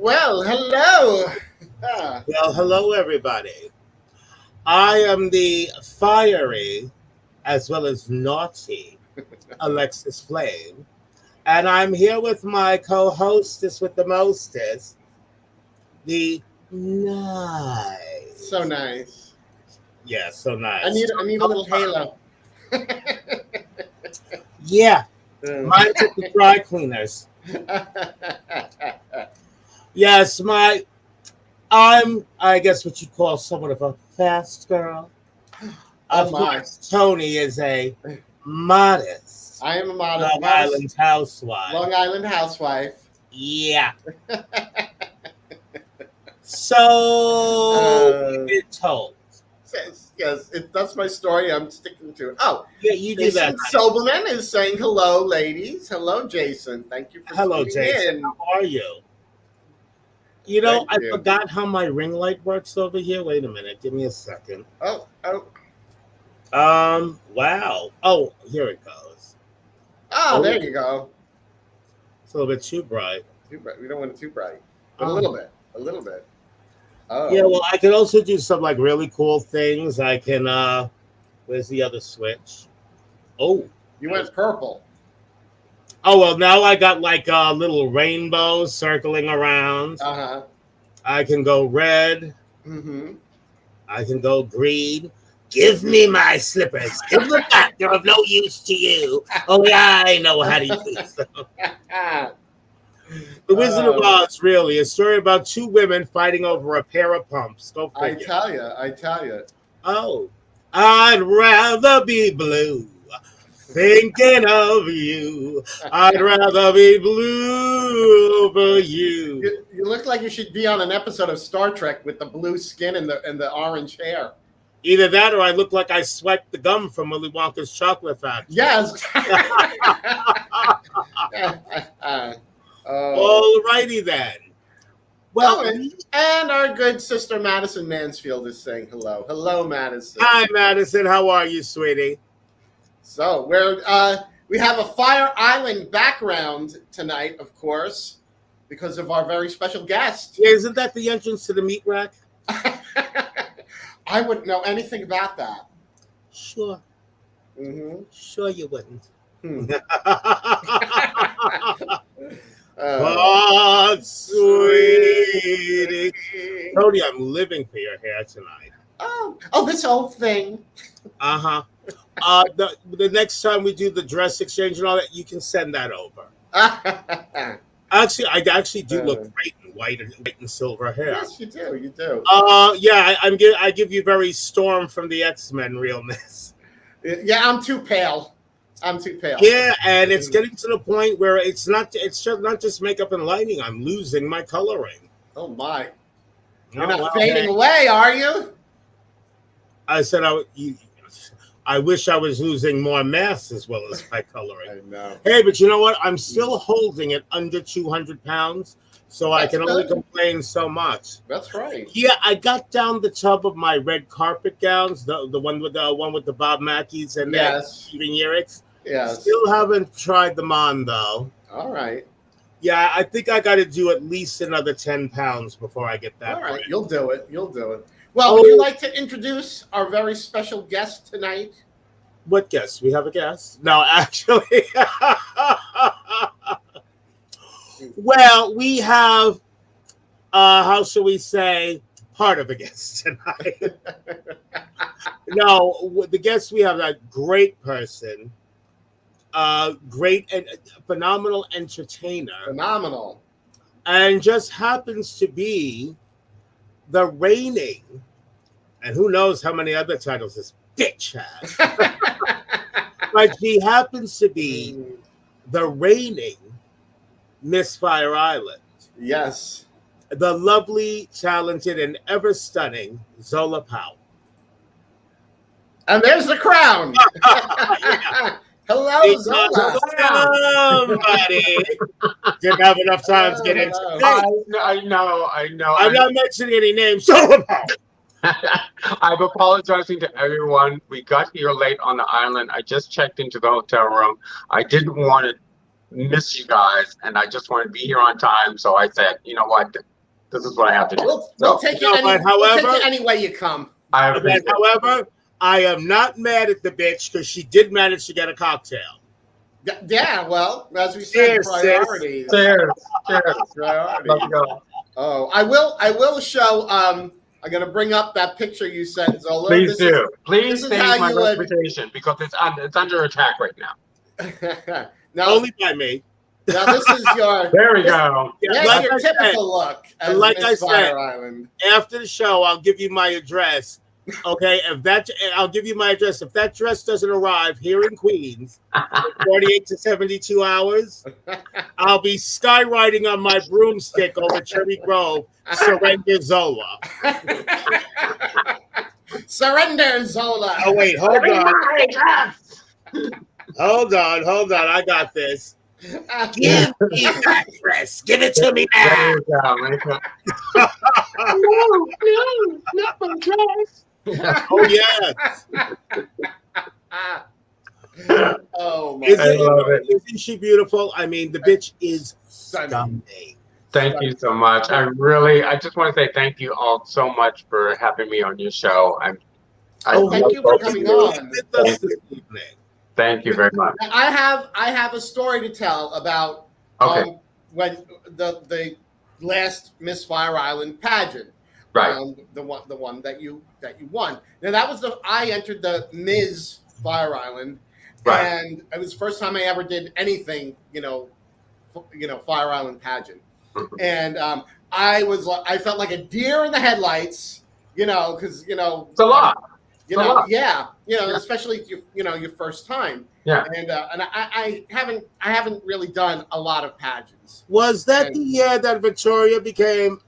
Well, hello. Well, hello, everybody. I am the fiery as well as naughty Alexis Flame, and I'm here with my co hostess with the mostest, the So nice. nice. Yeah, so I nice. need I need a little halo. Yeah, mine's at the dry cleaners. Yes, I guess what you call somewhat of a fast girl. Oh Of my. course, Toni is a modest I am a Long modest Island housewife. Long Island housewife. Yeah. So we've Uh, been told. yes, that's my story. I'm sticking to it. Oh, Yeah, you do that, Jason honey. Sobelman is saying hello, ladies. Hello, Jason. Thank you for Hello, tuning Jason. in. How are you? You know, Thank I you. forgot how my ring light works over here. Wait a minute. Give me a second. Oh. Wow. Oh, here it goes. Ah, Oh, there you go. it's a little bit too bright. Too bright. We don't want it too bright, but a Oh. little bit. A little bit. Yeah, Oh. well, I can also do some like really cool things. I can where's the other switch? Oh. You went purple. Oh well, now I got like a little rainbow circling around. Uh-huh. I can go red. Mm-hmm. I can go green. Give me my slippers. Give them back. They're of no use to you. Only I know how to use them. The Wizard of Oh, Oz, really, a story about two women fighting over a pair of pumps. Go I figure. tell you, I tell you. Oh, I'd rather be blue. Thinking of you. I'd rather be blue over you. You look like you should be on an episode of Star Trek with the blue skin and the orange hair. Either that or I look like I swiped the gum from Willy Wonka's chocolate factory. Yes. All righty then. Well, and our good sister Madison Mansfield is saying hello. Hello, Madison. Hi, Madison. How are you, sweetie? So we have a Fire Island background tonight, of course, because of our very special guest. Yeah, isn't that the entrance to the meat rack? I wouldn't know anything about that. Sure. Mm-hmm. Sure you wouldn't. But sweetie. Toni, I'm living for your hair tonight. Oh, this old thing. Uh-huh. The next time we do the dress exchange and all that, you can send that over. Actually, I actually do look great in white and silver hair. Yes, you do. You do. Yeah, I give you very Storm from the X-Men realness. Yeah, I'm too pale. I'm too pale. Yeah, and it's getting to the point where it's just not just makeup and lighting. I'm losing my coloring. Oh my! You're not fading away, are you? I said I wish I was losing more mass as well as my coloring. I know. Hey, but you know what? I'm still holding it under 200 pounds, so I can only complain so much. That's right. Yeah, I got down the tub of my red carpet gowns, the one with the Bob Mackies and Stephen Yerrick's. Yes. Still haven't tried them on though. All right. Yeah, I think I got to do at least another 10 pounds before I get that. All right, you'll do it. You'll do it. Well, would you like to introduce our very special guest tonight? What guest? We have a guest? No, actually. Well, we have, how shall we say, part of a guest tonight. No, the guest we have, a great person, great and phenomenal entertainer. Phenomenal. And just happens to be the reigning, and who knows how many other titles this bitch has. But she happens to be the reigning Miss Fire Island. Yes. The lovely, talented, and ever stunning Zola Powell. And there's the crown. Hello, Zola. Somebody didn't have enough time to get into it. I know. I'm not mentioning any names. Zola Powell. I'm apologizing to everyone. We got here late on the island. I just checked into the hotel room. I didn't want to miss you guys, and I just want to be here on time. So I said, you know what, this is what I have to do. We'll take you any way you come. I appreciate it. However, I am not mad at the bitch because she did manage to get a cocktail. Yeah, well, as we said, priorities. Cheers. Priorities. Let's go. Oh, I will show. I'm gonna bring up that picture you sent, Zola. Please do. Please this is save how my you would- reputation because it's under attack right now. Now, Only by me. now this is your. There we go. Yeah, like your I said, typical look. As like Miss I said, Fire Island. after the show, I'll give you my address. Okay, I'll give you my address. If that dress doesn't arrive here in Queens in 48 to 72 hours, I'll be skywriting on my broomstick over Cherry Grove. Surrender Zola. Surrender, Zola. Oh wait, hold on. Hold on. I got this. Give me that dress. Give it to me There now. you go. No, not my dress. Oh yeah. Oh my! Isn't she beautiful? I mean, the bitch is stunning. Thank you so much. I just want to say thank you all so much for having me on your show. Thank you for coming on. With us this evening. Thank you very much. I have a story to tell about when the last Miss Fire Island pageant. Right. The one that you won. Now that was I entered the Ms. Fire Island, Right. and it was the first time I ever did anything, Fire Island pageant, and I felt like a deer in the headlights, because It's a lot. Especially your first time. Yeah. And I haven't really done a lot of pageants. Was that the year that Victoria became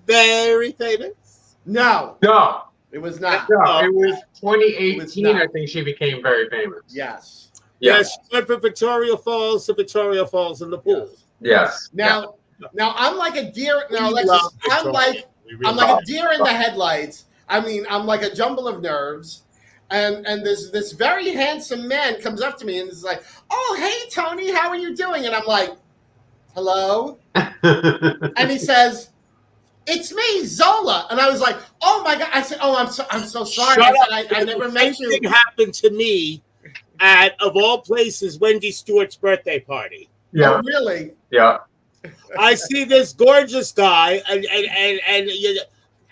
very famous? No, No, it was not. no, it was 2018. It was not. I think she became very famous. Yes. Yes, she went from Victoria Falls to Victoria Falls in the pool. Yes. Now I'm like a deer. Now, We Alexis, love I'm Victoria. like a deer in the headlights. I mean, I'm like a jumble of nerves. And this very handsome man comes up to me and is like, "Oh, hey, Toni, how are you doing?" And I'm like, "Hello." And he says, "It's me, Zola." And I was like, "Oh my God!" I said, "Oh, I'm so sorry. I never met you." Same thing happened to me at, of all places, Wendy Stewart's birthday party. Yeah. Oh, really? Yeah. I see this gorgeous guy, and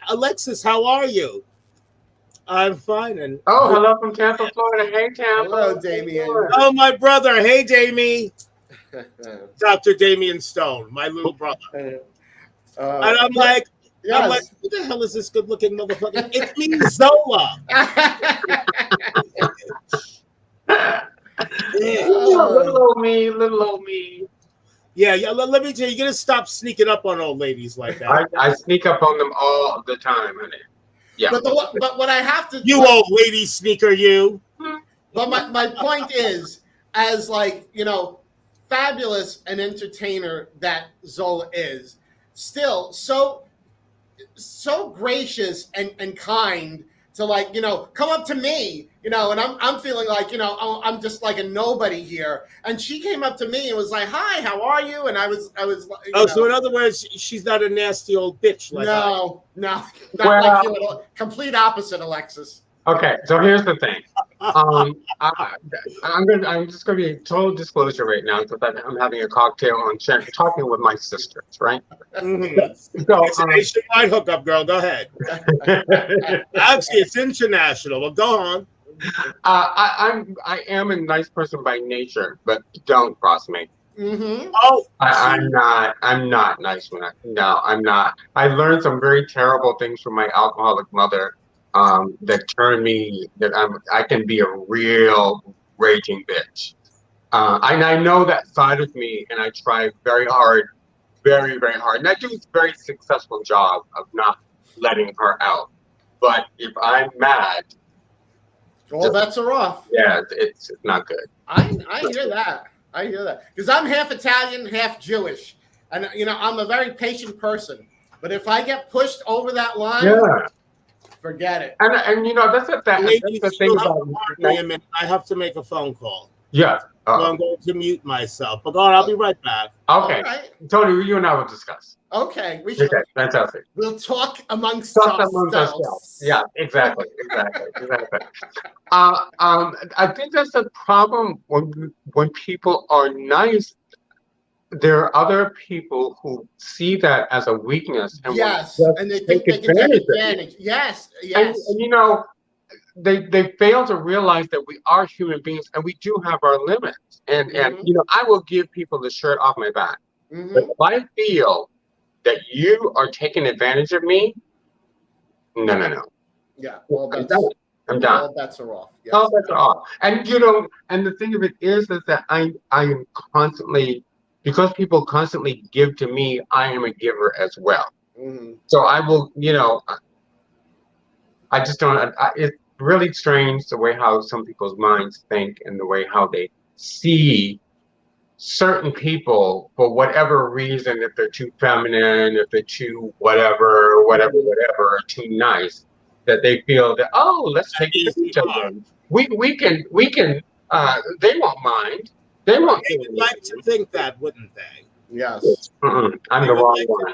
Alexis, how are you? I'm fine. And Oh, hello from Tampa, Florida. Hey, Tampa. Hello, Damien. oh, my brother. Hey, Damie. Dr. Damien Stone, my little brother. And I'm like, who the hell is this good-looking motherfucker? It's me, Zola. Little old me. Yeah. Let me tell you, you're gonna stop sneaking up on old ladies like that. I sneak up on them all the time, honey. Yeah. But what I have to You old lady sneaker, you. But my point is, as fabulous an entertainer that Zola is, still so gracious and kind to come up to me, and I'm feeling like, I'm just like a nobody here. And she came up to me and was like, "Hi, how are you?" And I was So in other words, she's not a nasty old bitch like no, not Well, like you at all. Complete opposite, Alexis. Okay, so here's the thing. I'm just gonna be total disclosure right now because I'm having a cocktail talking with my sisters, right? Mhm. So, It's a nationwide hookup, girl. Go ahead. Actually, it's international. Well, go on. I am a nice person by nature, but don't cross me. Mm-hmm. Oh, I'm not nice I'm not. I learned some very terrible things from my alcoholic mother that turned me I can be a real raging bitch. And I know that side of me, and I try very hard, very, very hard. And I do a very successful job of not letting her out. But if I'm mad, All bets are off. yeah, it's not good. I hear that. I hear that because I'm half Italian, half Jewish, and I'm a very patient person. But if I get pushed over that line, Yeah. forget it. And that's the thing ladies, about I have to make a phone call. Yeah. So I'm going to mute myself. But go on, I'll be right back. Okay. All right. Tony, you and I will discuss. Okay. We Okay, shall. fantastic. We'll talk amongst Talk amongst ourselves. ourselves. Yeah, exactly. I think that's the problem when people are nice. There are other people who see that as a weakness and will Yes, just and they take think they can take advantage of you. advantage. Yes, And yes. you know, they fail to realize that we are human beings and we do have our limits. And you know, I will give people the shirt off my back. But if I feel that you are taking advantage of me, no. Yeah. I'm done. I'm done. All bets are off. Yes. All bets are off. And you know, and the thing of it is that I am constantly, because people constantly give to me, I am a giver as well. So I will, you know, I just don't. It's really strange the way how some people's minds think and the way how they see certain people for whatever reason. If they're too feminine, if they're too whatever, or too nice, that they feel that, oh, let's take advantage of them. We can. They won't mind. They won't. They would like to think that, wouldn't they? Yes. I'm the wrong one.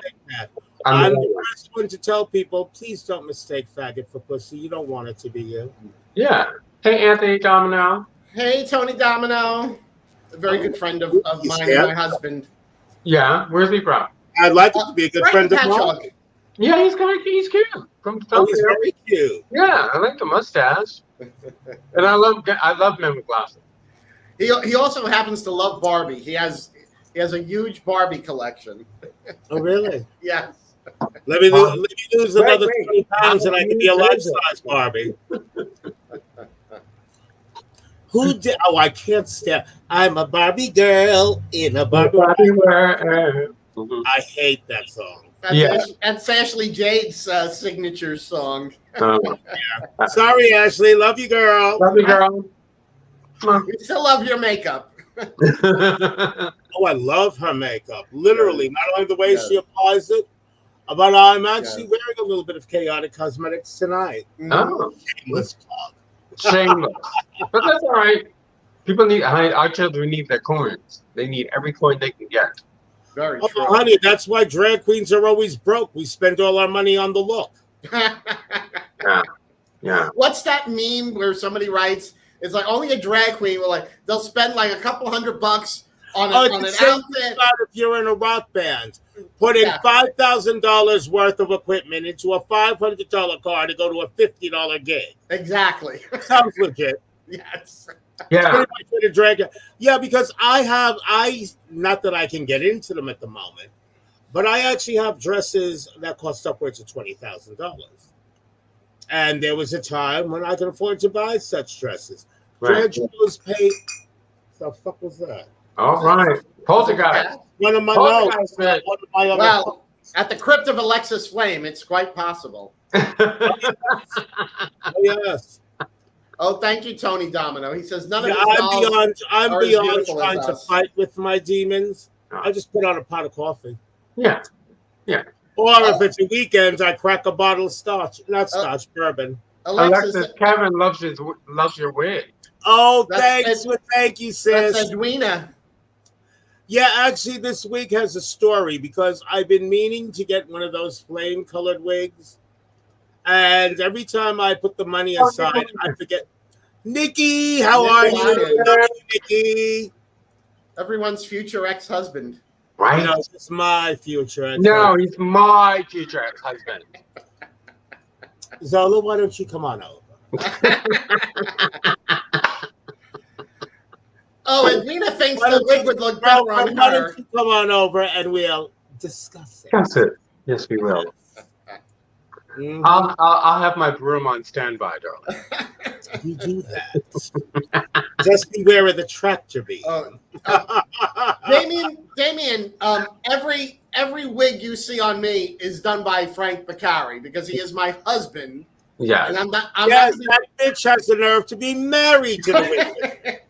I'm the first one to tell people, please don't mistake faggot for pussy. You don't want it to be you. Yeah. Hey, Anthony Domino. Hey, Tony Domino. A very good friend of mine and my husband. Yeah. Where's he from? I'd like it to be a good friend of mine. Yeah, he's cute. From he's very cute. Yeah, I like the mustache. And I love men with glasses. He also happens to love Barbie. He has a huge Barbie collection. Oh, really? Yes. Let me lose another 20 pounds and I can be a life-size Barbie. Who did? Oh, I can't stand. I'm a Barbie girl in a Barbie world. I hate that song. That's Ashley Jade's signature song. Yeah. Sorry, Ashley. Love you, girl. Love you, girl. We still love your makeup. Oh, I love her makeup. Literally, not only the way she applies it, but I'm actually wearing a little bit of chaotic cosmetics tonight. Oh, shameless plug. Shameless, but that's all right. People need our children need their coins. They need every coin they can get. Very true, honey. That's why drag queens are always broke. We spend all our money on the look. Yeah. What's that meme where somebody writes? It's like only a drag queen will they'll spend like a couple $100 on an outfit. If you're in a rock band, putting $5,000 worth of equipment into a $500 car to go to a $50 gig. Exactly. Sounds legit. Yes. Yeah. Yeah, because not that I can get into them at the moment, but I actually have dresses that cost upwards of $20,000. And there was a time when I could afford to buy such dresses. Right. Drag was paid. The fuck was that? All right. Poltergeist. One of my Well, at the crypt of Alexis Flame, it's quite possible. Oh, yes. Oh, thank you, Tony Domino. He says none of I'm beyond trying to fight with my demons. I just put on a pot of coffee. Yeah. Or if it's a weekend, I crack a bottle of scotch. Not scotch, bourbon. Alexis, Kevin loves your wig. Oh, thank you, sis. That's Edwina. Yeah, actually, this wig has a story because I've been meaning to get one of those flame-colored wigs. And every time I put the money aside, I forget. Nikki, how are you? Nikki? Everyone's future ex-husband. Right? No, it's my future ex-husband. No, he's my future ex-husband. Zola, why don't you come on over? Oh, Edwina thinks the wig would look better on her. Why don't you come on over and we'll discuss it? Discuss it. Yes, we will. Mm-hmm. I'll have my broom on standby, darling. You do that. Just beware of the tractor beam. Damien, every wig you see on me is done by Frank Beccari because he is my husband. Yeah. And that bitch has the nerve to be married to the wig.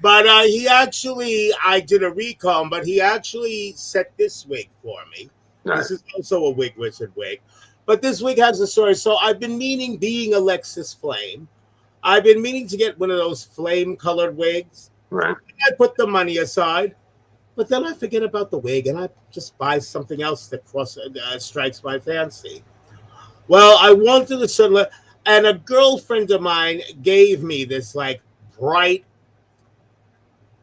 But I did a recon, but he actually set this wig for me. Nice. This is also a Wig Wizard wig. But this wig has a story. So I've been meaning, being Alexis Flame, I've been meaning to get one of those flame-colored wigs. Right. I put the money aside, but then I forget about the wig, and I just buy something else that strikes my fancy. Well, I wanted a certain, and a girlfriend of mine gave me this like bright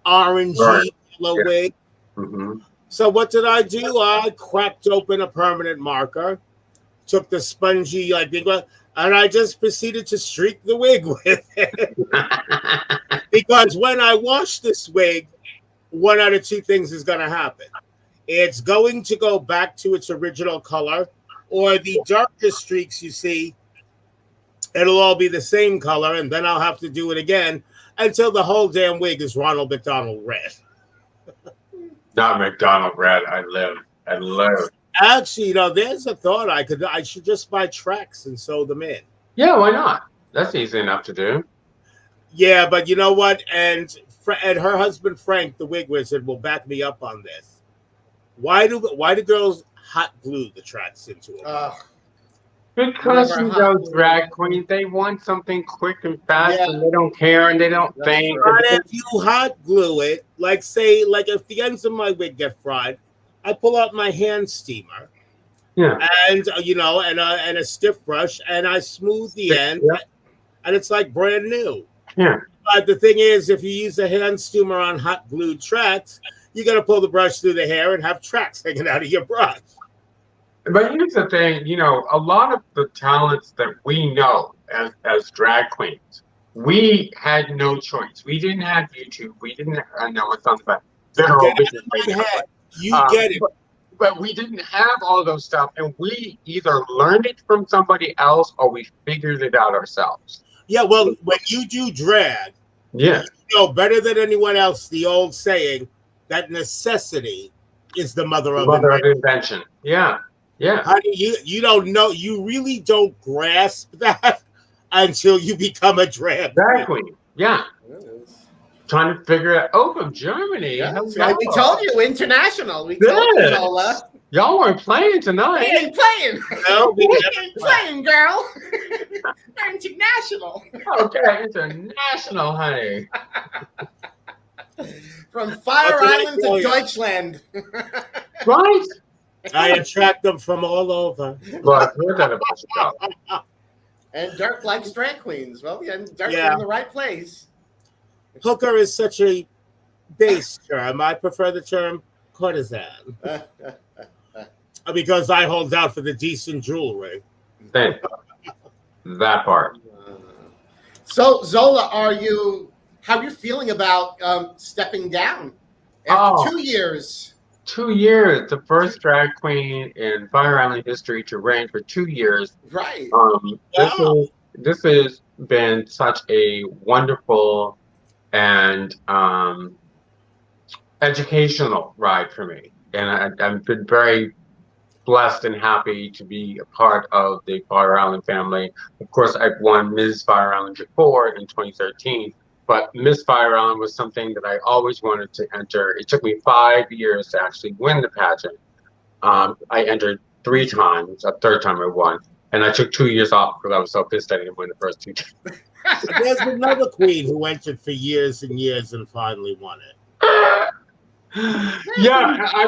orangey yellow Yeah. wig. Mm-hmm. So what did I do? I cracked open a permanent marker, took the spongy like big one, and I just proceeded to streak the wig with it. Because when I wash this wig, one out of two things is going to happen. It's going to go back to its original color, or the darker streaks you see, it'll all be the same color, and then I'll have to do it again until the whole damn wig is Ronald McDonald red. Not McDonald red. I live. Actually, there's a thought I should just buy tracks and sew them in. Yeah, why not? That's easy enough to do. Yeah, but you know what? And her husband Frank, the wig wizard, will back me up on this. Why do girls hot glue the tracks into them? Because those drag queens, they want something quick and fast, and they don't care and they don't think. But if you hot glue it, like if the ends of my wig get fried, I pull out my hand steamer. Yeah. And and a stiff brush, and I smooth the end, and it's like brand new. Yeah. But the thing is, if you use a hand steamer on hot glued tracks, you got to pull the brush through the hair and have tracks hanging out of your brush. But here's the thing, a lot of the talents that we know as drag queens, we had no choice. We didn't have YouTube. We didn't. I know it sounds bad. You get it. But we didn't have all those stuff, and we either learned it from somebody else or we figured it out ourselves. Yeah, well, when you do drag, you know better than anyone else the old saying that necessity is the mother of invention. Yeah, yeah. Honey, you don't know. You really don't grasp that until you become a drag queen. Exactly. Yeah. Trying to figure out. Oh, from Germany. Yeah, we told you international. We told you, Zola. Y'all weren't playing tonight. We ain't playing. No, we ain't playing, girl. We're international. Okay, international, honey. From Fire Island to Deutschland. Right. I attract them from all over. But we're gonna push it out. And Dirk likes drag queens. Well, Dirk's in the right place. Hooker is such a base term. I prefer the term courtesan. Because I hold out for the decent jewelry. That part. So, Zola, how are you feeling about stepping down after 2 years? 2 years. The first drag queen in Fire Island history to reign for 2 years. Right. This has been such a wonderful and educational ride for me, and I've been very blessed and happy to be a part of the Fire Island family. Of course, I've won Ms. Fire Island before in 2013, but Miss Fire Island was something that I always wanted to enter. It took me 5 years to actually win the pageant. I entered 3 times. A third time I won, and I took 2 years off because I was so pissed I didn't win the first 2 times. There's another queen who entered for years and years and finally won it. Yeah, I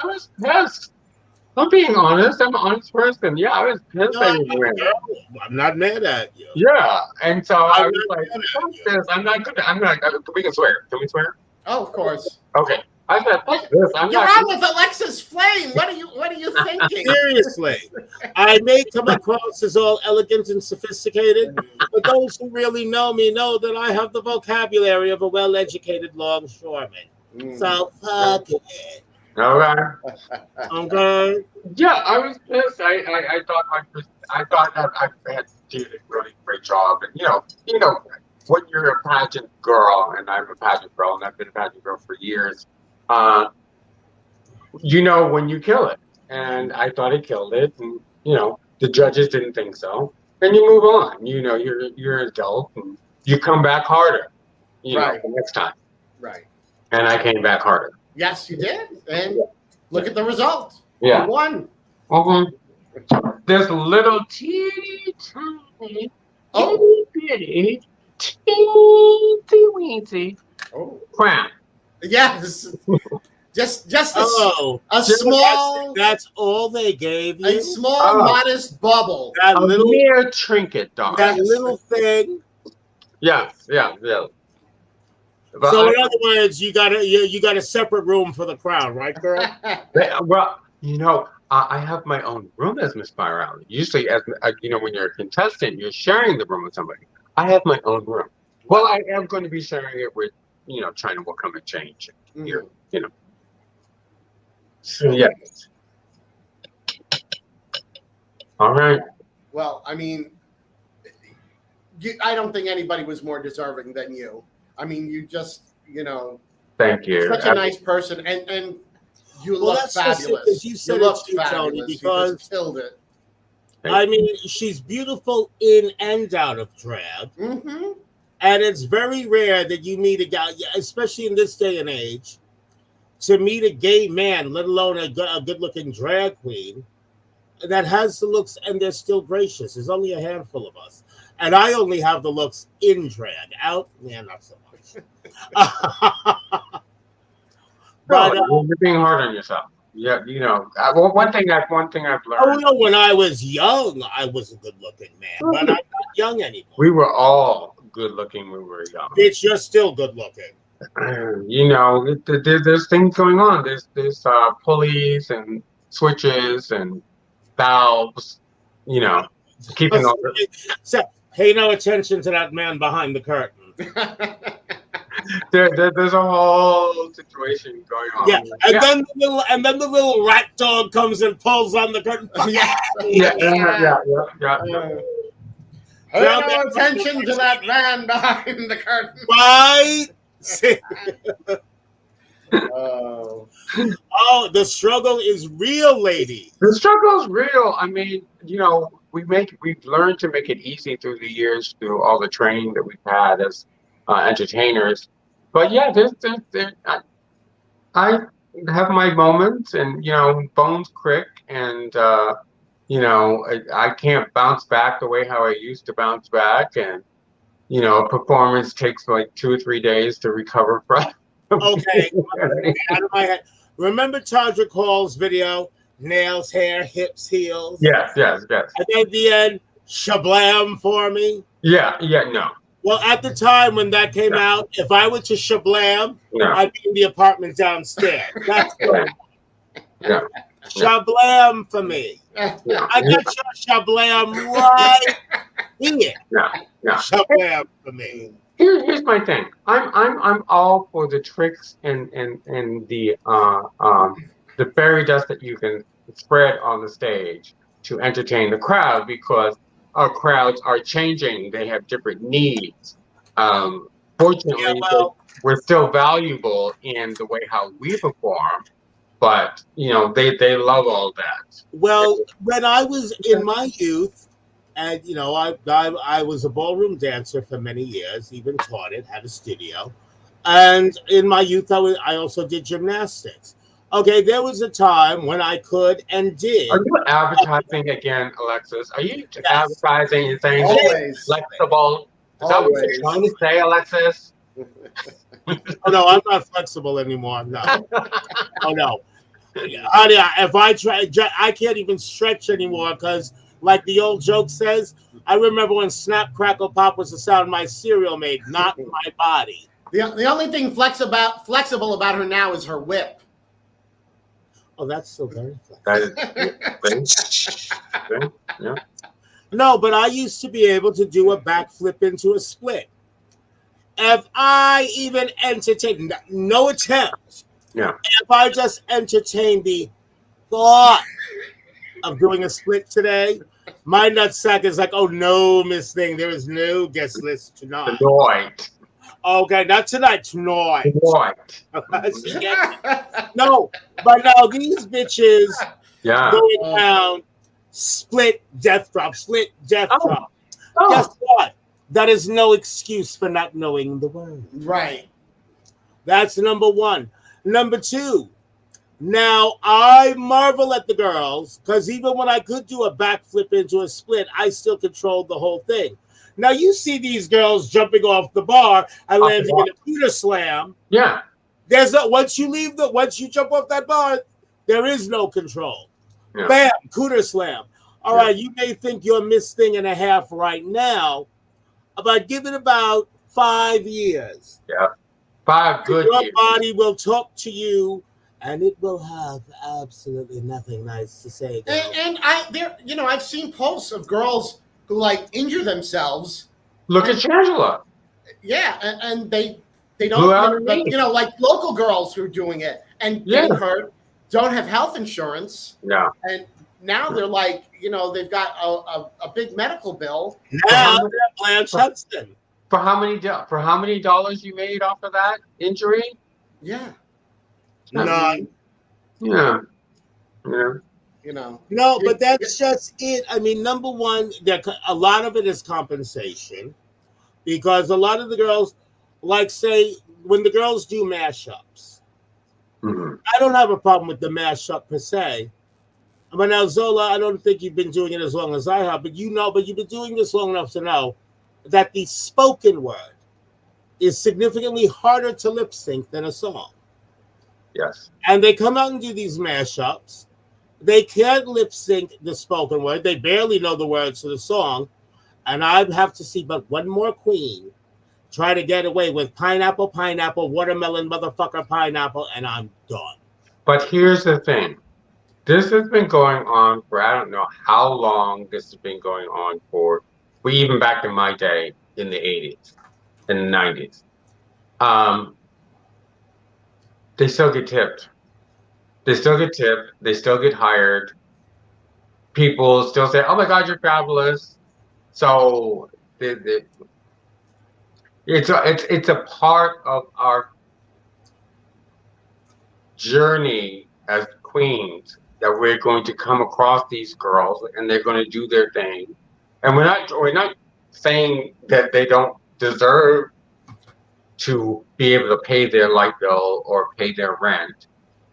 was pissed. I'm being honest. I'm an honest person. Yeah, I was pissed. I'm not mad at you. Yeah, and so I was like, "Fuck this! I'm not gonna. We can swear. Can we swear? Oh, of course. Okay. I said, "Fuck this! You're on with Alexis Flame. What are you thinking? Seriously, I may come across as all elegant and sophisticated, but those who really know me know that I have the vocabulary of a well-educated longshoreman. So fuck it. Okay. Yeah, I was pissed. I thought that I had did a really great job, and you know, when you're a pageant girl, and I'm a pageant girl, and I've been a pageant girl for years. When you kill it, and I thought I killed it, and the judges didn't think so, and you move on. You're an adult, and you come back harder. The next time. Right. And I came back harder. Yes, you did, and look at the result. Yeah. You won. This little teeny tiny itty teensy weensy Oh, crown. yes. Just a, Oh, a small, that's all they gave a you? small, Oh, modest bubble. That a little mere trinket, darling. that Yes. little thing. Yes, yeah, yeah. But So in other words, you got a separate room for the crown, right, girl? well, I have my own room as Miss Virality. Usually, as when you're a contestant, you're sharing the room with somebody. I have my own room. Well, I am going to be sharing it with, China will come and change it here, So, yes. All right. Well, I mean, I don't think anybody was more deserving than you. I mean, you just, Thank you. such a nice person, and you look that's just it, fabulous. 'cause you said it looked too, Tony, fabulous. You because just killed it. I mean, she's beautiful in and out of drag. Mm-hmm. And it's very rare that you meet a guy, especially in this day and age, to meet a gay man, let alone a good-looking drag queen, that has the looks and they're still gracious. There's only a handful of us. And I only have the looks in drag. Out, not so much. But you're being hard on yourself. Yeah, one thing I've learned. When I was young, I was a good-looking man, but I'm not young anymore. We were all good looking when we were young. Bitch, you're still good looking. There's things going on. There's pulleys and switches and valves. Keeping all the. So, pay no attention to that man behind the curtain. There's a whole situation going on. Yeah, and then the little rat dog comes and pulls on the curtain. Yeah. Pay no attention to that man behind the curtain. Right? Oh, the struggle is real, ladies. The struggle is real. I mean, we've learned to make it easy through the years through all the training that we've had as entertainers. But yeah, I have my moments, and bones crick, and I can't bounce back the way how I used to bounce back, and a performance takes like 2 or 3 days to recover from. Okay, out of my head. Remember Tandra Call's video? Nails, hair, hips, heels. Yes. And at the end, shablam for me. Yeah, no. Well, at the time when that came out, if I were to shablam, I'd be in the apartment downstairs. That's good. Yeah. Shablam for me. I got your shablam right here. Yeah. Shablam for me. Here's my thing. I'm all for the tricks and the fairy dust that you can spread on the stage to entertain the crowd, because our crowds are changing. They have different needs. Fortunately, we're still valuable in the way how we perform, but they love all that. Well, when I was in my youth, and I was a ballroom dancer for many years, even taught it, had a studio, and in my youth I also did gymnastics. Okay, there was a time when I could and did. Are you advertising again, Alexis? Are you advertising and saying always flexible? Is that what you're trying to say, Alexis? Oh no, I'm not flexible anymore. No. Oh no. Honey, if I try, I can't even stretch anymore, because, like the old joke says, I remember when Snap, Crackle, Pop was the sound my cereal made, not my body. The only thing flexible about her now is her whip. Oh, that's so very flexible. Yeah. No, but I used to be able to do a backflip into a split. If I even entertained, no attempt. Yeah. If I just entertained the thought of doing a split today, my nutsack is like, oh no, Miss Thing, there is no guest list tonight. Tonight. Okay, not tonight, tonight. Tonight. No, but now these bitches going down, split, death drop, drop. Oh. Guess what? That is no excuse for not knowing the word. Right. That's number one. Number two, now I marvel at the girls, because even when I could do a backflip into a split, I still controlled the whole thing. Now you see these girls jumping off the bar and Off the landing bar. in a Cuda slam. Yeah. Once you jump off that bar, there is no control. Yeah. Bam, Cuda slam. All Yeah. right, you may think you're Miss Thing and a half right now, but give it about 5 years. Yeah. 5 good Your years. body will talk to you, and it will have absolutely nothing nice to say. Girl. And I've seen posts of girls who like injure themselves. Look at Shangela. Yeah, and they Blew don't, out her but knee. like local girls who are doing it and Yeah. getting hurt, don't have health insurance, No. and now they're like, they've got a big medical bill. Now they're Blanche Hudson. For how many dollars you made off of that injury? Yeah, None. Yeah. Yeah. No, but that's just it. I mean, number one, a lot of it is compensation, because a lot of the girls, like, say, when the girls do mashups, Mm-hmm. I don't have a problem with the mashup per se. But now, Zola, I don't think you've been doing it as long as I have, but you've been doing this long enough to know that the spoken word is significantly harder to lip sync than a song. Yes. And they come out and do these mashups. They can't lip sync the spoken word. They barely know the words to the song. And I'd have to see but one more queen try to get away with pineapple, watermelon, motherfucker, pineapple, and I'm done. But here's the thing. This has been going on for, I don't know how long this has been going on for even back in my day in the 80s and the 90s. They still get tipped. They still get tipped. They still get hired. People still say, "Oh my God, you're fabulous." So it's a part of our journey as queens that we're going to come across these girls and they're going to do their thing. And we're not saying that they don't deserve to be able to pay their light bill or pay their rent.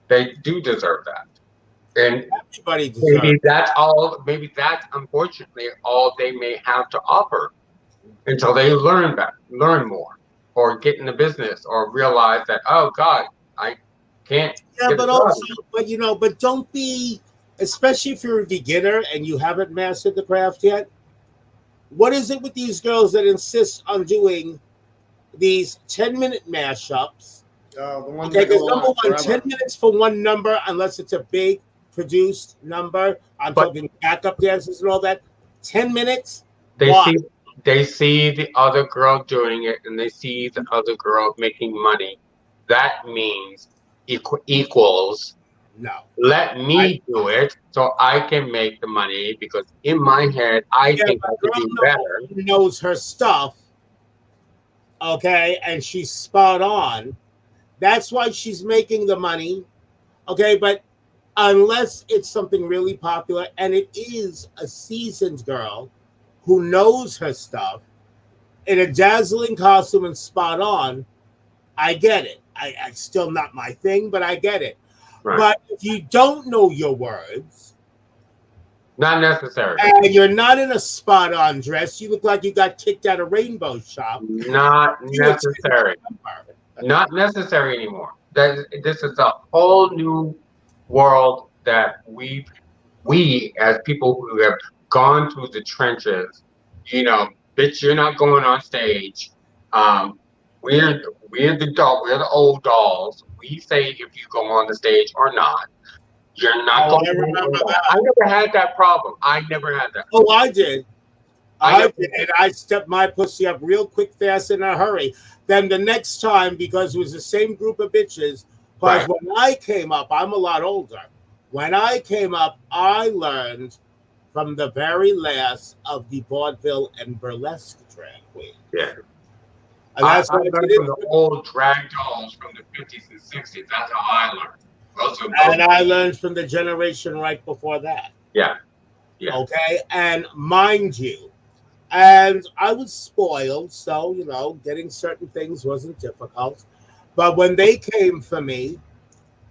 They do deserve that. And everybody deserves. Maybe that's unfortunately all they may have to offer until they learn more or get in the business or realize that, oh God, I can't. Yeah, but don't be, especially if you're a beginner and you haven't mastered the craft yet. What is it with these girls that insist on doing these 10-minute mashups? The ones Okay, that go because number on one, forever. 10 minutes for one number, unless it's a big produced number. I'm talking backup dancers and all that. 10 minutes. They see the other girl doing it, and they see the other girl making money. That means equals. No. Let me do it so I can make the money, because in my head I think I can do better. Knows her stuff, okay, and she's spot on. That's why she's making the money, okay. But unless it's something really popular and it is a seasoned girl who knows her stuff in a dazzling costume and spot on, I get it. I still not my thing, but I get it. Right. But if you don't know your words, not necessary. And you're not in a spot-on dress, you look like you got kicked out of Rainbow Shop. Not necessary. Not necessary anymore. This is a whole new world that we as people who have gone through the trenches, bitch, you're not going on stage. We're the old dolls. We say if you go on the stage or not. You're not going. I remember that. I never had that problem. I never had that. Oh, I did. I did. And I stepped my pussy up real quick, fast, in a hurry. Then the next time, because it was the same group of bitches, because when I came up, I'm a lot older. When I came up, I learned from the very last of the vaudeville and burlesque drag queens. Yeah. And that's I learned from the old drag dolls from the 50s and 60s. That's how I learned. And I learned from the generation right before that. Yeah. Okay. And mind you, and I was spoiled, so getting certain things wasn't difficult. But when they came for me,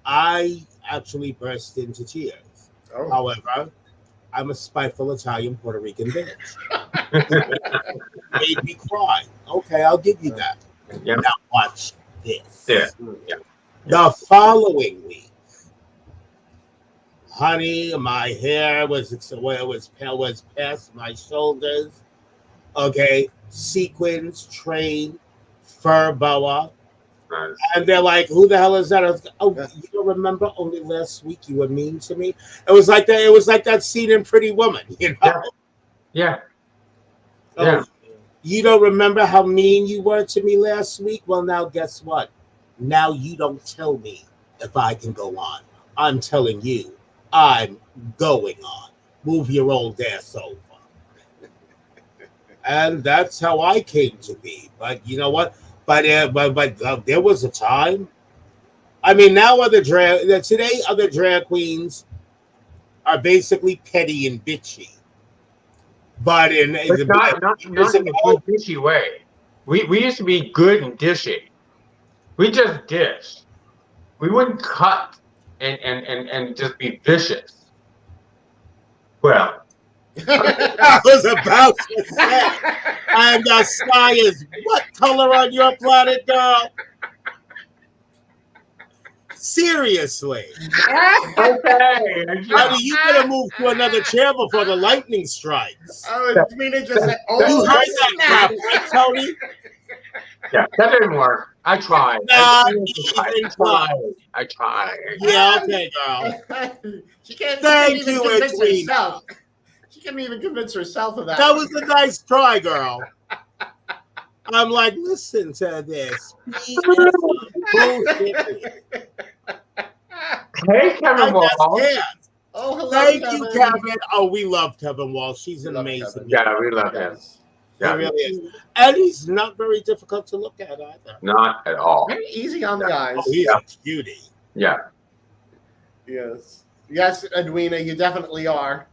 I actually burst into tears. However, I'm a spiteful Italian Puerto Rican bitch. Made me cry. Okay, I'll give you that. Yeah. Now watch this. Yeah. Yeah. The following week, honey, my hair was past my shoulders. Okay, sequins, train, fur boa. Nice. And they're like, "Who the hell is that?" I was, "Oh, you don't remember? Only last week you were mean to me." It was like that. It was like that scene in Pretty Woman, you know. Yeah. Yeah. Oh, Yeah. you don't remember how mean you were to me last week? Well, now guess what? Now you don't tell me if I can go on. I'm telling you, I'm going on. Move your old ass over. And that's how I came to be. But you know what? But there was a time. I mean, now today other drag queens are basically petty and bitchy. But But not in a good dishy way. We used to be good and dishy. We just dish. We wouldn't cut and just be vicious. Well, I was about to say, and the sky is what color on your planet, girl? Seriously. okay. Honey, you better move to another chair before the lightning strikes. Oh, Mina just said, You "Oh, heard that crap, right, Tony? Yeah, that didn't work. I tried. Not I even close. tried. Yeah, okay, girl. she can't Thank even you, convince Edwina. herself. She couldn't even convince herself of that. That was a nice try, girl. I'm like, listen to this. Bullshit. Hey, Kevin I Wall. just can't. Oh, hello, Thank Kevin. you, Kevin. Oh, we love Kevin Wall. She's an We love amazing. Kevin. Yeah, we love him. Yes. He Yeah, really is. And he's not very difficult to look at either. not at all. Very easy on the eyes. Oh, he's a cutie. Yeah. Yes. Yes, Edwina, you definitely are.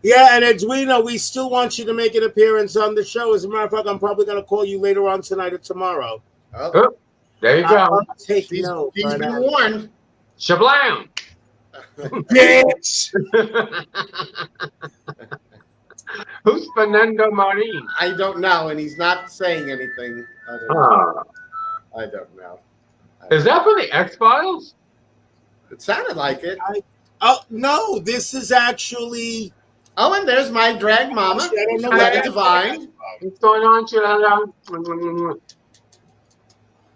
Yeah, and Edwina, we still want you to make an appearance on the show. As a matter of fact, I'm probably going to call you later on tonight or tomorrow. Oh, Oh, there you go. I'll take she's note. been warned. Shablam. Bitch! Who's Fernando Marin? I don't know, and he's not saying anything. Ah, I don't know. is that for the X-Files? It sounded like it. Oh, no, this is actually... Oh, and there's my drag mama, I don't know Drag what Divine. What's going on, Shalala?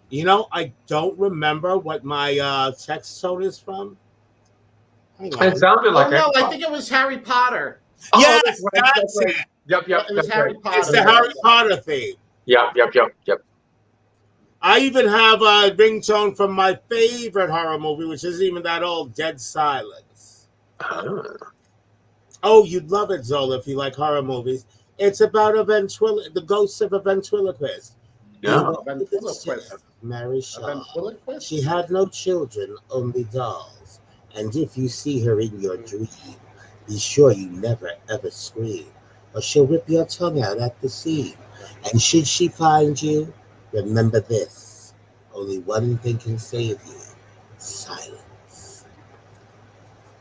You know, I don't remember what my text tone is from. Hang on. It sounded Oh, like no, I X-Files. think it was Harry Potter. Yes, that's right, that's right. it. Yep. It was That's Harry right. Potter. It's the Harry Potter theme. Yep. I even have a ringtone from my favorite horror movie, which isn't even that old, Dead Silence. Ah. Oh, you'd love it, Zola, if you like horror movies. It's about the ghost of a ventriloquist. Yeah. A ventriloquist. Mary A Shaw. ventriloquist? She had no children, only dolls. And if you see her in your dream, be sure you never ever scream, or she'll rip your tongue out at the seam. And should she find you, remember this: only one thing can save you: silence.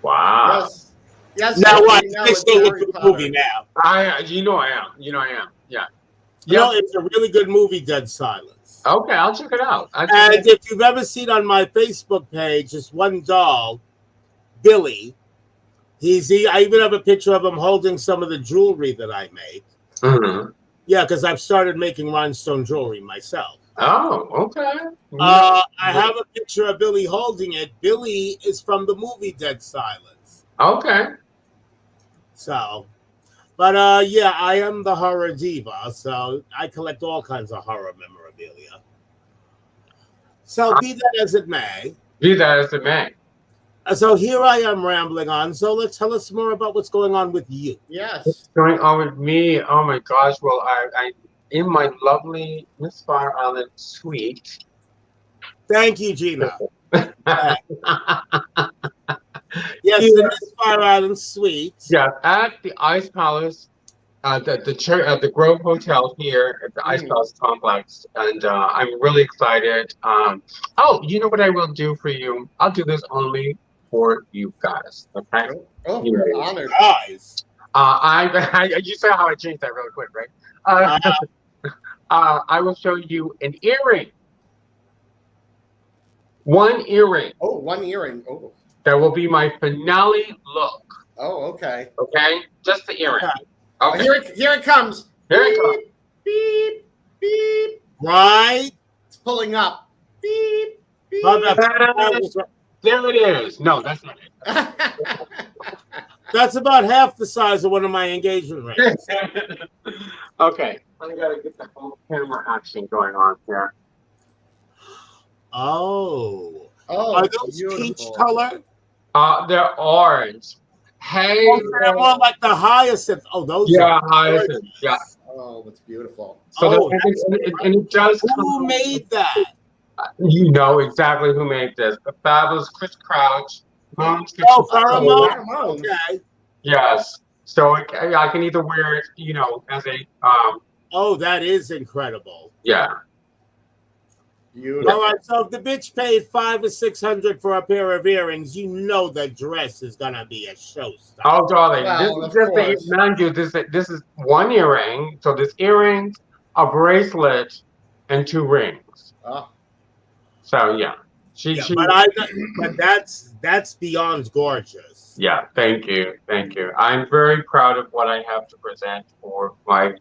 Wow. Yes. Now we what? know Let's it's go look Harry at the Potter. movie now. You know I am. Yeah. You know, it's a really good movie, Dead Silence. Okay, I'll check it out. And if you've ever seen on my Facebook page, just one doll, Billy. I even have a picture of him holding some of the jewelry that I make. Mm-hmm. Yeah, because I've started making rhinestone jewelry myself. Oh, okay. I have a picture of Billy holding it. Billy is from the movie Dead Silence. Okay. So, but yeah, I am the horror diva, so I collect all kinds of horror memorabilia. So be that as it may. Be that as it may. So here I am rambling on. So let's tell us more about what's going on with you. Yes. What's going on with me? Oh my gosh. Well, I in my lovely Miss Fire Island suite. Thank you, Gina. Yeah, Yes, in this Fire Island suite. at the Ice Palace, the Grove Hotel here at the Ice Palace complex, and I'm really excited. Oh, you know what I will do for you? I'll do this only for you guys. Okay. Oh, Yeah. we're honored. Guys. You saw how I changed that really quick, right? I will show you an earring. One earring. Oh, one earring. Oh. That will be my finale look. Oh, okay. Okay? Just the earring. Okay. Okay. Here it comes. Here it comes. Beep, beep. Right? It's pulling up. Beep, beep. There it is. No, that's not it. That's about half the size of one of my engagement rings. Okay. I gotta get the whole camera action going on here. Oh. Oh, Are those beautiful. peach color? They're orange. Hey. They're more like the hyacinth. Oh, those Yeah, are hyacinth. Yeah. Oh, that's beautiful. So Oh, and it does who made that? You know exactly who made this. The fabulous Chris Crouch. Oh, Pheromone? Pheromones. Okay. Yes. So I can either wear it, as a Oh, that is incredible. yeah. Beautiful. All right, so if the bitch paid $500 or $600 for a pair of earrings, you know the dress is gonna be a showstopper. Oh, darling, Well, this of is course. just mind you, this is one earring. So this earrings, a bracelet, and 2 rings. Oh, So yeah, but that's beyond gorgeous. yeah. Thank you. I'm very proud of what I have to present for my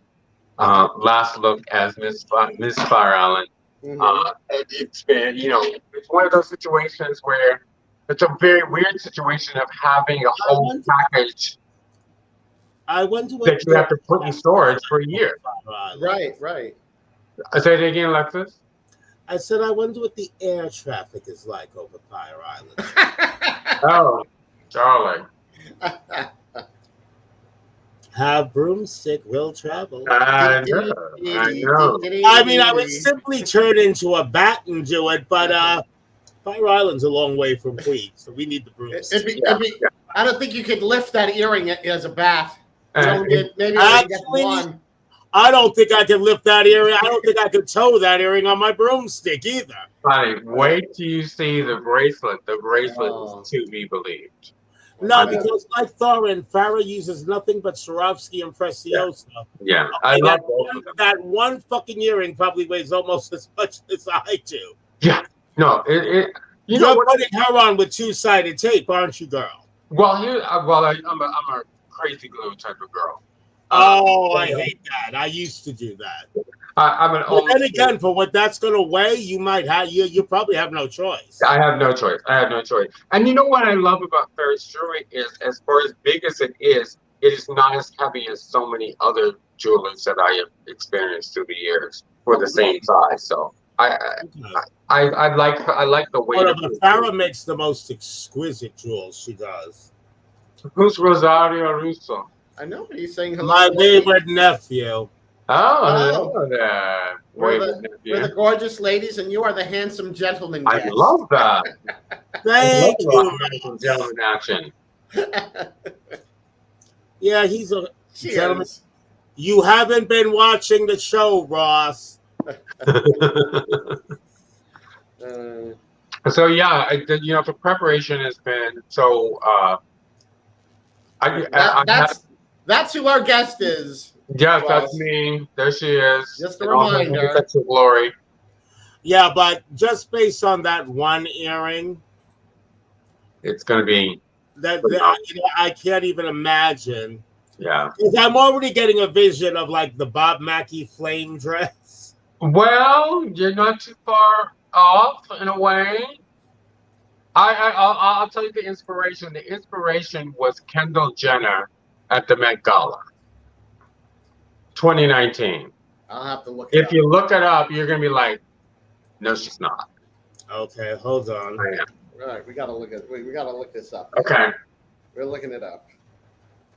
last look as Miss Fire Island. mhm. It's been, it's one of those situations where it's a very weird situation of having a whole package I wonder what that you have to put in storage for a year. Right. Say it again, Alexis. I said, I wonder what the air traffic is like over Fire Island. Oh, darling. Have broomstick will travel. I know. I mean, I would simply turn into a bat and do it, but Fire Island's a long way from Queens, so we need the broomstick. I don't think you could lift that earring as a bat. Maybe get one. I don't think I can lift that earring. I don't think I can tow that earring on my broomstick either. Honey, wait till you see the bracelet. The bracelet is to be believed. No, because like Thorin, Farah uses nothing but Swarovski and Preciosa. Yeah, Okay, I love both of them. that one fucking earring probably weighs almost as much as I do. Yeah, no, You're putting her on with 2-sided tape, aren't you, girl? Well, I'm a crazy glue type of girl. I hate that. I used to do that. But then again, for what that's going to weigh, you probably have no choice. I have no choice. And you know what I love about Ferris jewelry is, as far as big as it is not as heavy as so many other jewelers that I have experienced through the years for the same size. So I like the weight of it. Farah makes the most exquisite jewels. She does. Who's Rosario Russo? I know, but he's saying hello. My favorite nephew. Oh, hello there. We're the gorgeous ladies, and you are the handsome gentleman. I love that. Thank you. Handsome gentleman action. Yeah, he's a gentleman. You haven't been watching the show, Ross. So yeah, the preparation has been so. That's who our guest is. Yes, that's me. There she is. Just a reminder. That's your glory. Yeah, but just based on that one earring, it's going to be that I can't even imagine. Yeah, I'm already getting a vision of like the Bob Mackie flame dress. Well, you're not too far off in a way. I'll tell you the inspiration. The inspiration was Kendall Jenner at the Met Gala, 2019. I'll have to look it up. If you look it up, you're gonna be like, no, she's not. Okay, hold on. I am. Right, we gotta look this up. Okay. We're looking it up.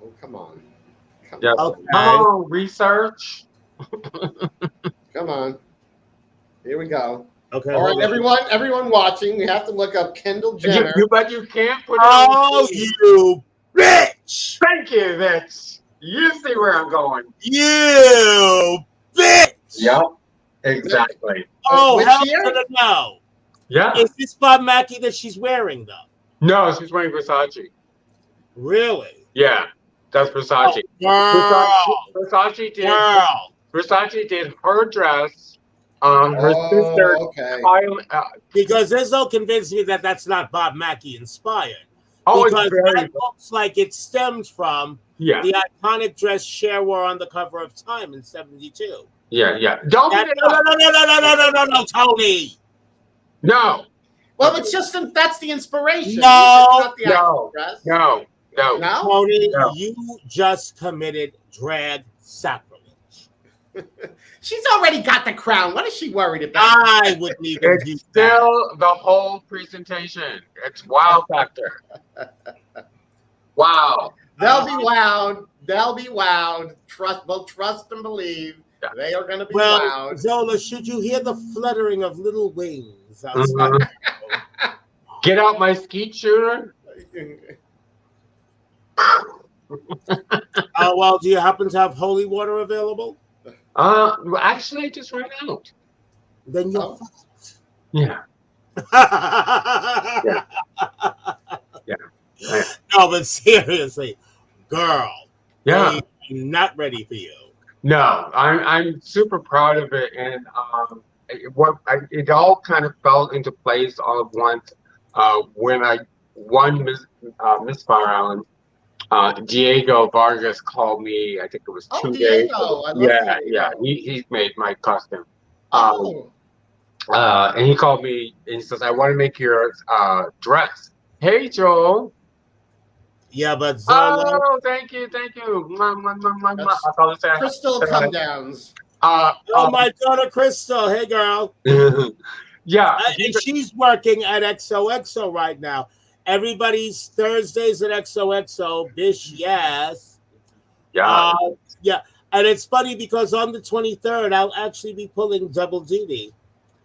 Oh, come on. Yes. Okay. Oh, research. Come on. Here we go. Okay. All right, everyone watching, we have to look up Kendall Jenner. But you can't put it on you bitch! Thank you, Vince. You see where I'm going. You bitch! Yep, exactly. Oh, how can I know? Yeah. Is this Bob Mackie that she's wearing, though? No, she's wearing Versace. Really? Yeah. That's Versace. Oh, Versace did. girl. Versace did her dress. Her sister, Okay. Kyle, Because Izzo convinced me that that's not Bob Mackie inspired. oh, it's Because very, that looks like it stems from yeah, the iconic dress Cher wore on the cover of Time in '72. yeah. Don't That, beat it no, no, up. no, no, no, no, no, no, no, Tony. No, Well, it's just that's the inspiration. No. It's not the actual no, dress. no, no. No? Tony, No. you just committed drag sacrilege. She's already got the crown. What is she worried about? I wouldn't even do It's that. still the whole presentation. It's wow factor. Wow. They'll be wowed. They'll be wowed. Trust and believe. Yeah. They are going to be Well, wowed. Zola, should you hear the fluttering of little wings outside? Mhm. Get out my skeet shooter. Oh, well, do you happen to have holy water available? Actually, I just ran out. Then you're Oh. fucked. Yeah. Yeah. Yeah. No, but seriously, girl, Yeah. I'm not ready for you. No, I'm super proud of it, and it all kind of fell into place all at once when I won Miss Fire Island. Diego Vargas called me. I think it was 2 days. Diego. I love Yeah, Diego. yeah. He made my costume. Oh. And he called me and he says, "I want to make your dress." Hey, Joel. Yeah, but Zola. Oh, thank you. Mwah, mwah, mwah, mwah, mwah. That's I'll call it Crystal come downs. Oh, my daughter Crystal. Hey, girl. yeah. And she's working at XOXO right now. Everybody's Thursdays at XOXO. Bish, yes. Yeah. Yeah. And it's funny because on the 23rd, I'll actually be pulling double duty.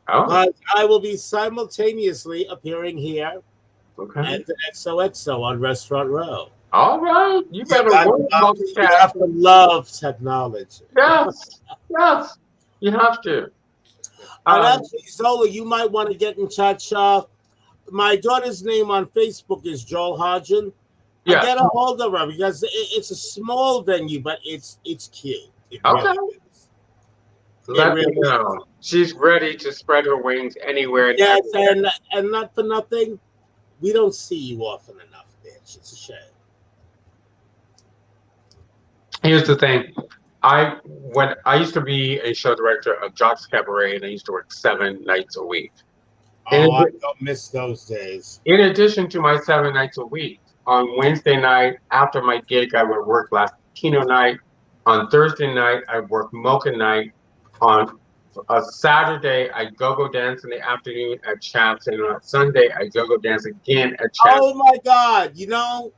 Oh, But I will be simultaneously appearing here okay. at the XOXO on Restaurant Row. All right. You better work You have to love technology. Yes. Yes. You have to. And actually, Zola, you might want to get in touch. My daughter's name on Facebook is Joel Hodgen. Yeah. Get a hold of her because it's a small venue, but it's cute. It Okay. really is. Let me know. She's ready to spread her wings anywhere. And Yes, everywhere. and not for nothing, we don't see you often enough, bitch. It's a shame. Here's the thing. When I used to be a show director of Jocks Cabaret, and I used to work 7 nights a week. Oh, I don't miss those days. In addition to my 7 nights a week, on Wednesday night after my gig, I would work Latino night. On Thursday night, I work Mocha night. On a Saturday, I go dance in the afternoon at Chaps, and on Sunday, I go dance again at Chaps. Oh my God! You know,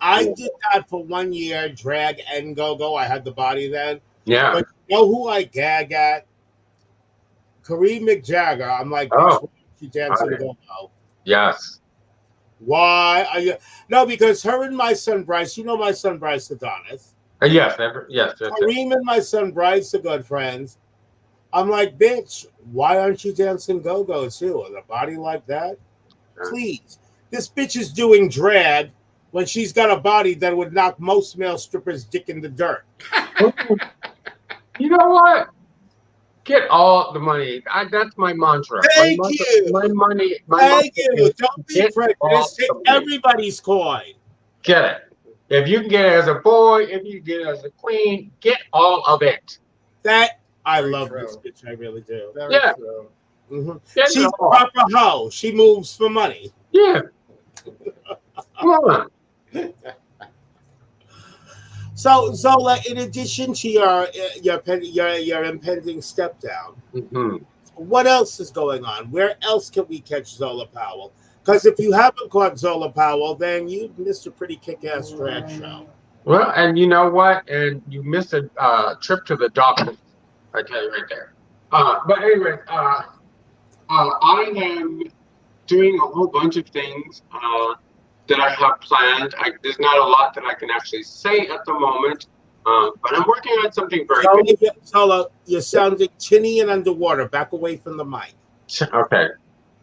I did that for 1 year, drag and go-go. I had the body then. Yeah. But you know who I gag at? Kareem McJagger. I'm like, Oh. she dancing go-go. Yes. Why are you? No, because her and my son Bryce. You know my son Bryce Adonis. Yes. Yes. Kareem and my son Bryce are good friends. I'm like, bitch, why aren't you dancing go-go too? With a body like that? Please. This bitch is doing drag when she's got a body that would knock most male strippers' dick in the dirt. You know what? Get all the money. That's my mantra. Thank you. My money. Thank you. Don't be prejudiced. Take the money. everybody's coin. Get it. If you can get it as a boy, if you get it as a queen, get all of it. That I Very love true. this bitch. I really do. Very Yeah. true. Mhm. Get She's it a all. proper hoe. She moves for money. Yeah. Come on. So Zola, in addition to your impending step down, Mm-hmm. what else is going on? Where else can we catch Zola Powell? Because if you haven't caught Zola Powell, then you missed a pretty kick-ass drag show. Well, and you know what? And you missed a trip to the doctor. I tell you right there. But anyway, I am doing a whole bunch of things that I have planned. There's not a lot that I can actually say at the moment, but I'm working on something very big. Zola, you're sounding tinny and underwater. Back away from the mic. Okay.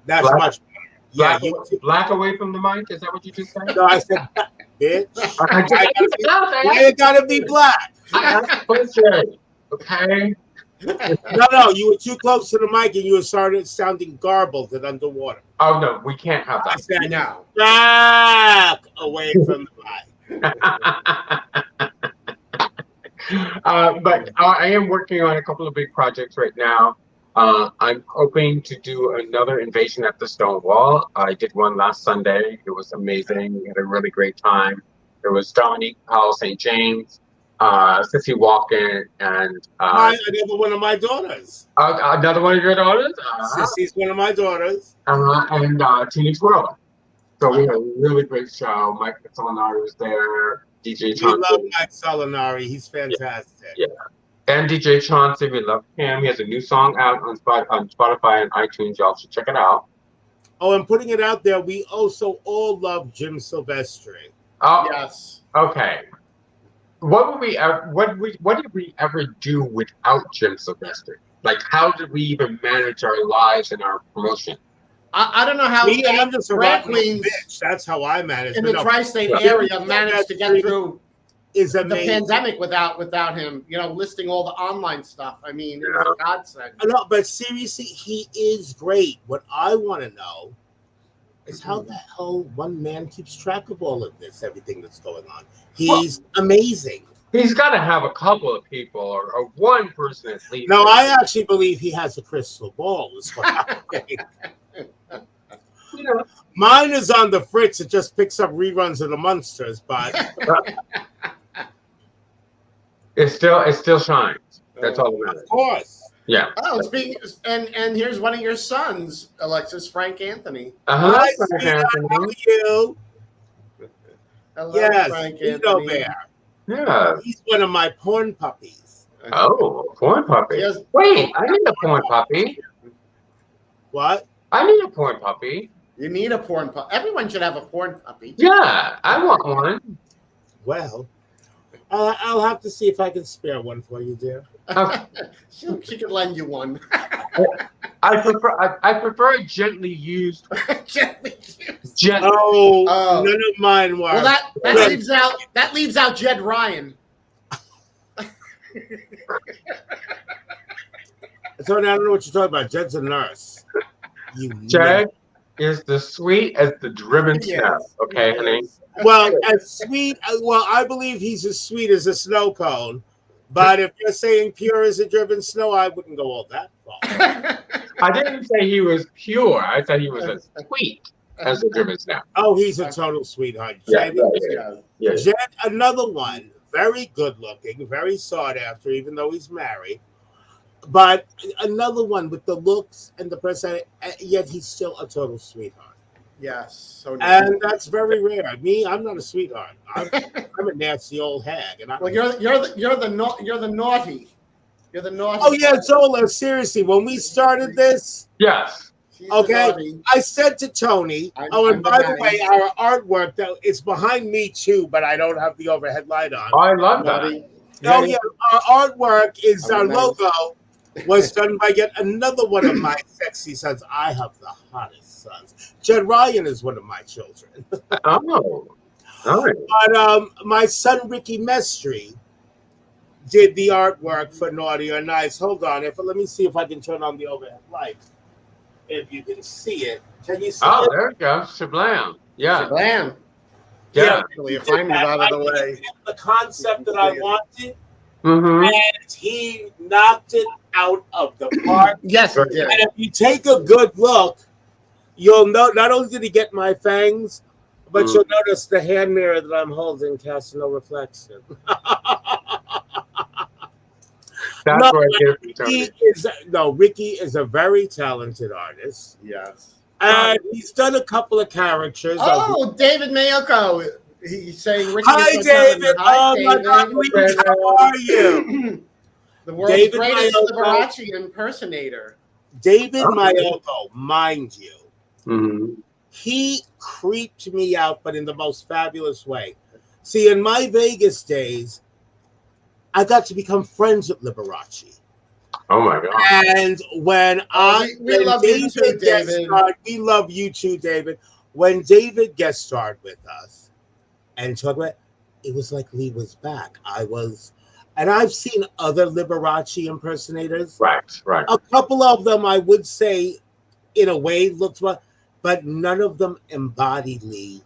That's Black- much better. Yeah, Black away from the mic? Is that what you just said? No, I said bitch. I just Why you gotta be black? I asked a question. Okay. No, you were too close to the mic and you were started sounding garbled and underwater. Oh no, we can't have I that. said, No. back away from the mic. But I am working on a couple of big projects right now. I'm hoping to do another Invasion at the Stone Wall. I did one last Sunday. It was amazing. We had a really great time. It was Dominique Powell St. James, Sissy Walken, and Another one of my daughters. another one of your daughters, Sissy's one of my daughters. and Tini Twirl. So we had a really great show. Mike Solinari was there. DJ We Chauncey. love Mike Solinari. He's fantastic. Yeah. And DJ Chauncey, we love him. He has a new song out on Spotify and iTunes. Y'all should check it out. Oh, and putting it out there, we also all love Jim Silvestri. Oh, Yes. okay. What did we ever do without Jim Silvestri? Like, how did we even manage our lives and our promotion? I don't know how Me, I'm just a drag rotten queens bitch. That's how I manage. in But the no, tri-state Yeah. area managed to get through is the amazing. pandemic without him. You know, listing all the online stuff. I mean, it was a godsend. No, but seriously, he is great. What I want to know is how the hell one man keeps track of all of this, everything that's going on. He's amazing. He's got to have a couple of people or one person at least. No, I actually believe he has a crystal ball. Is what I think. You know, Mine is on the fritz. It just picks up reruns of the Munsters, but it still shines. That's all that matters. of course. Yeah. Oh, and here's one of your sons, Alexis, Frank Anthony. Uh-huh. Hi, sweetheart. How are you? Hello, Yes, Frank Vito Anthony. Bear. Yeah. He's one of my porn puppies. Oh, a porn puppy. Yes. Wait, I need a porn puppy. What? I need a porn puppy. You need a porn puppy. Everyone should have a porn puppy. Yeah, I want one. Well, I'll have to see if I can spare one for you, dear. Okay. She could lend you one. I prefer a gently used. Gently used. Oh, Oh. none of mine were. Well, that leaves out Jed Ryan. Tony, I don't know what you're talking about. Jed's a nurse. You Jed is the sweet as the driven snow. Okay, honey. Well, as sweet. Well, I believe he's as sweet as a snow cone. But if you're saying pure as a driven snow, I wouldn't go all that far. I didn't say he was pure. I said he was as sweet as the driven snow. Oh, he's a total sweetheart. Yeah, Jed, yeah. Jed, another one. Very good looking, very sought after, even though he's married. But another one with the looks and the person, yet he's still a total sweetheart. Yes. So And that's very rare. Me, I'm not a sweetheart. I'm a nasty old hag. And well, you're the naughty. You're the naughty. Oh yeah, Zola. Seriously, when we started this, Yes. She's the okay, naughty. I said to Tony. I'm And the by the naughty. way, our artwork though it's behind me too, but I don't have the overhead light on. I love that. Naughty. Oh yeah, our artwork is our I'm the logo was done by yet another one of my sexy sons. I have the hottest sons. Jed Ryan is one of my children. Oh. All right. But my son Ricky Mestri did the artwork for Naughty or Nice. Hold on, let me see if I can turn on the overhead light. If you can see it, can you see Oh, it? there it goes. Shablam. Yeah. Blam. Yeah. Actually, if I move out of the way. The concept that I wanted, Mm-hmm. and he knocked it out of the park. Yes, it did. And if you take a good look, you'll know not only did he get my fangs, but you'll notice the hand mirror that I'm holding casts no reflection. That's No, what I get from Tony. Ricky is a very talented artist. Yes. And he's done a couple of characters. Oh, David Mayoko. He's saying Ricky Hi, is so talented. David. Hi, Oh, my God. Ricky, how are you? The world's David greatest Mayoko. Liberace impersonator. David Oh. Mayoko, mind you, Mm-hmm. he creeped me out, but in the most fabulous way. See, in my Vegas days, I got to become friends with Liberace. Oh my God. And when we love you too, David. We love you too, David. When David guest starred with us, and talk about it was like Lee was back. And I've seen other Liberace impersonators. Right. A couple of them, I would say, in a way, looked well, but none of them embodied Lee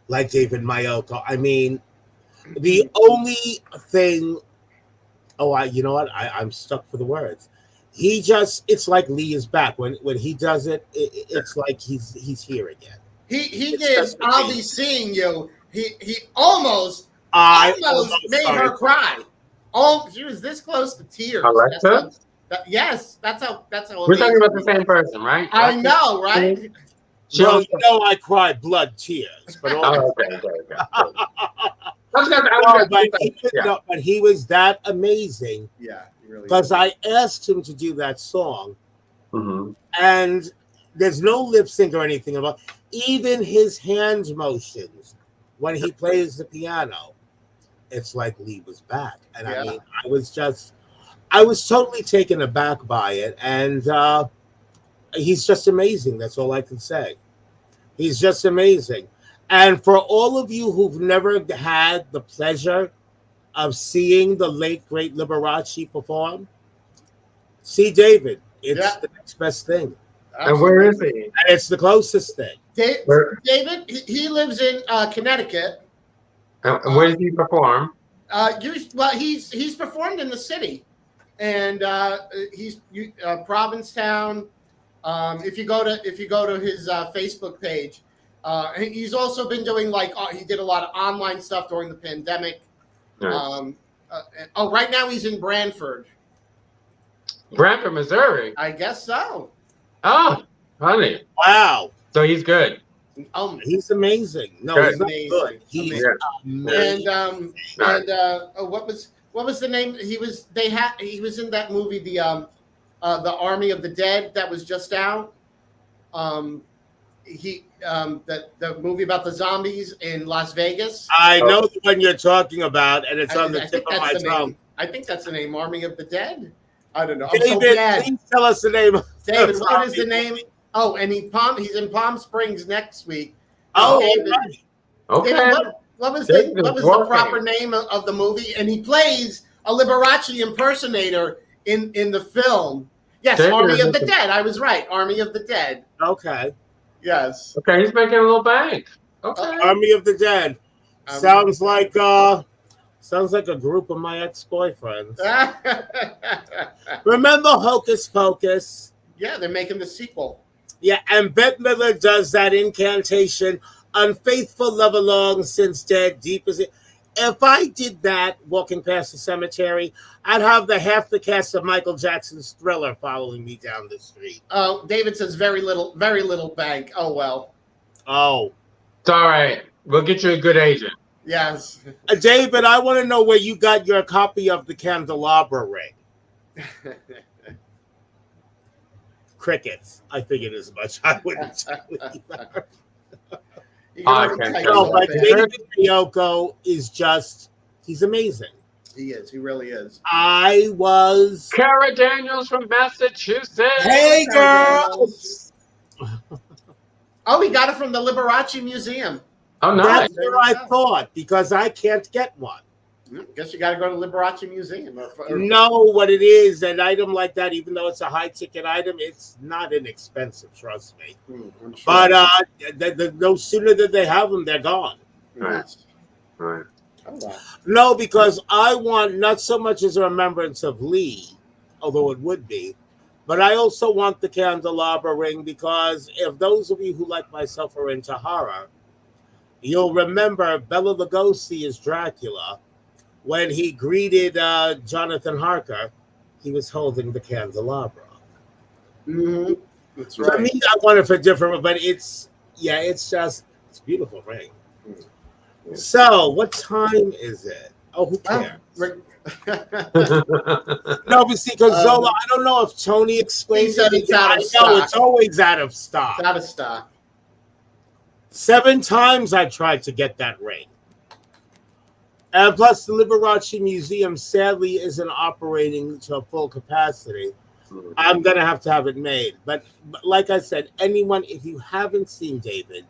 like David Mayoko. I mean, the only thing. You know what? I'm stuck for the words. It's like Lee is back. When he does it, it's like he's here again. He It's did just I'll amazing. Be Seeing You. He almost almost made started. her cry. Oh, she was this close to tears. Alexa? Yes, that's how We're talking amazing about the it same was. person, right? I know, right? Well, you know I cry blood tears, but Okay. but he was that amazing Yeah, he really because is. I asked him to do that song, Mm-hmm. and there's no lip sync or anything about even his hand motions when he plays the piano. It's like Lee was back, and Yeah. I mean, I was totally taken aback by it, and he's just amazing. That's all I can say. He's just amazing. And for all of you who've never had the pleasure of seeing the late great Liberace perform, see David. It's the next best thing. And where is he? And it's the closest thing. David, he lives in Connecticut. And where does he perform? He's performed in the city, and he's Provincetown. If you go to his Facebook page, he's also been doing he did a lot of online stuff during the pandemic. Nice. Right now he's in Branford, Missouri. I guess so. Oh, honey. Wow. So he's good. He's amazing. No, Good. he's not good. He's amazing. And what was the name? He was in that movie, the Army of the Dead, that was just out. The movie about the zombies in Las Vegas. I know the one you're talking about, and it's on the tip of my tongue. I think that's the name, Army of the Dead. I don't know. David, I'm so bad. please tell us the name. David, what is the name? Oh, and he's in Palm Springs next week. Oh, David, right. Okay. David, what was the proper name of the movie? And he plays a Liberace impersonator in the film. Yes, David, Army of the Dead. I was right. Army of the Dead. Okay. Yes. Okay, he's making a little bank. Okay. Army of the Dead. Sounds like a group of my ex-boyfriends. Remember Hocus Pocus? Yeah, they're making the sequel. Yeah, and Bette Midler does that incantation, unfaithful love along since dead, deep as it. If I did that walking past the cemetery, I'd have half the cast of Michael Jackson's Thriller following me down the street. Oh, David says very little bank. Oh, well. Oh. It's all right. We'll get you a good agent. Yes. David, I want to know where you got your copy of the candelabra ring. Crickets. I figured as much. I wouldn't tell you that. But David Mayoko is he's amazing. He is. He really is. I was... Cara Daniels from Massachusetts. Hey, girls! Oh, he got it from the Liberace Museum. Oh, nice. That's what I thought, because I can't get one. Guess you got to go to the Liberace Museum. Know what it is, an item like that, even though it's a high-ticket item, it's not inexpensive, trust me. I'm sure. But no sooner than they have them, they're gone. Right. Oh, wow. No, because I want not so much as a remembrance of Lee, although it would be, but I also want the candelabra ring because if those of you who like myself are into horror, you'll remember Bela Lugosi as Dracula. When he greeted Jonathan Harker, he was holding the candelabra. Mm-hmm. That's right. For me, I want it for different, but it's a beautiful ring. Mm-hmm. So, what time is it? Oh, who cares? No, but see, because Zola, I don't know if Toni explained He said it. it's out of I stock. know, it's always out of stock. It's out of stock. 7 times I tried to get that ring. And plus, the Liberace Museum sadly isn't operating to full capacity. I'm going to have it made. But like I said, anyone, if you haven't seen David,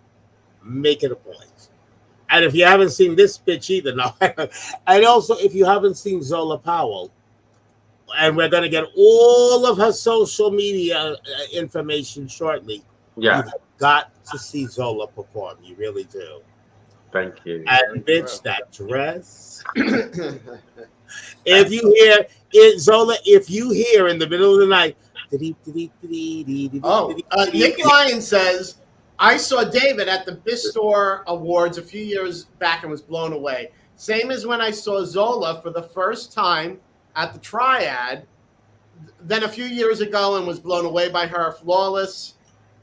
make it a point. And if you haven't seen this bitch either, no. And also, if you haven't seen Zola Powell, and we're going to get all of her social media information shortly. Yeah. You have got to see Zola perform. You really do. Thank you. And bitch, that dress. If you hear it, Zola, if you hear in the middle of the night, Nick Lyon says, I saw David at the Bistor Awards a few years back and was blown away. Same as when I saw Zola for the first time at the Triad, then a few years ago, and was blown away by her flawless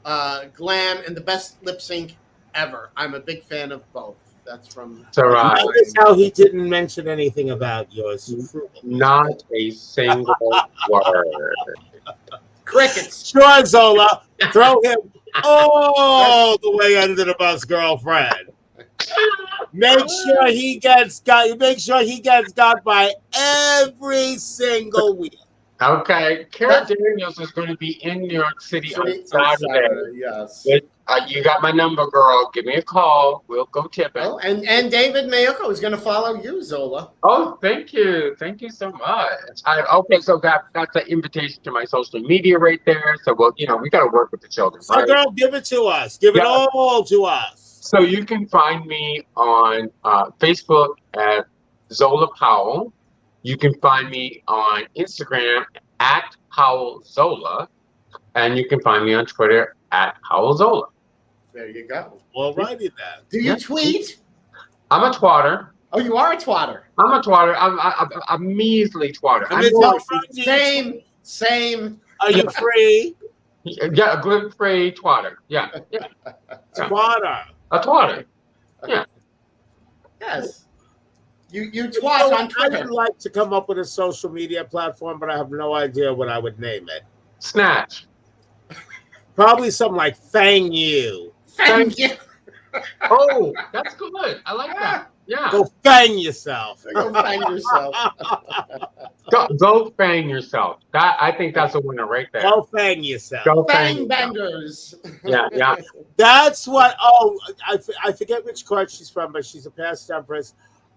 glam and the best lip sync ever. I'm a big fan of both. That's from. So Notice how he didn't mention anything about yours. not a single word. Crickets. Sure, Zola, throw him all the way under the bus, girlfriend. Make sure he gets got. Make sure he gets got by every single week. Okay, Kara Daniels is going to be in New York City on Saturday. Yes. You got my number, girl. Give me a call. We'll go tipping. Oh, and David Mayoko is going to follow you, Zola. Oh, thank you. Thank you so much. Okay, so that's an invitation to my social media right there. So, well, we got to work with the children. So, girl, give it to us. Give it all to us. So you can find me on Facebook at Zola Powell. You can find me on Instagram at Powell Zola. And you can find me on Twitter at Powell Zola. There you go. All righty then. Do you tweet? I'm a twatter. Oh, you are a twatter. I'm a twatter. I'm a measly twatter. Same. Are you free? Yeah, a good free twatter. Yeah. Twatter. A twatter. Yeah. Yes. You twat on Twitter. I would like to come up with a social media platform, but I have no idea what I would name it. Snatch. Probably something like Fang You. Thank you. Oh, that's good. I like that. Yeah. Go fang yourself. Go find yourself. Go fang yourself. I think that's a winner right there. Go fang yourself. Go Fang yourself. bangers. Yeah. That's what. Oh, I forget which court she's from, but she's a past empress.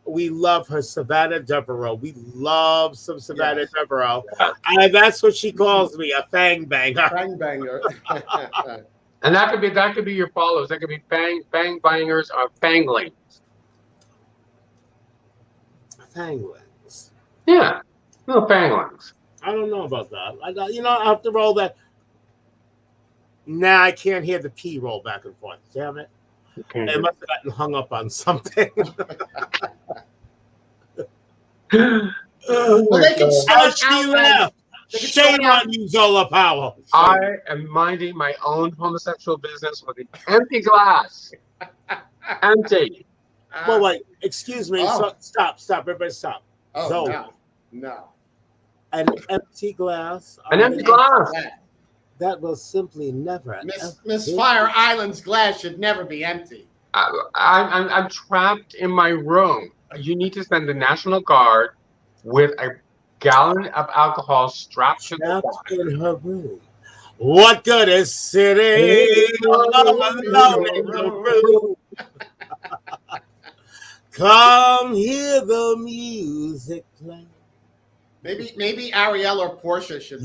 We love her, Savannah Devereaux. We love some Savannah Devereaux. Yeah. And that's what she calls me, a fang banger. Fang banger. And that could be your followers. That could be fang bangers or fanglings. Fanglings. Yeah. No fanglings. I don't know about that. I have to roll that. Nah, I can't hear the P roll back and forth. Damn it. Okay. It must have gotten hung up on something. Well, they can start She left. Shame on you, Zola Powell. I am minding my own homosexual business with an empty glass. Empty. Well, wait, excuse me. Oh. Stop, everybody stop. Oh, Zola. no. An empty glass. An empty glass. That will simply never. Miss Fire Island's glass should never be empty. I'm trapped in my room. You need to send the National Guard with a gallon of alcohol strapped to the Trapped in her room. What good is sitting alone in the room? Come hear the music play. Maybe Ariel or Portia should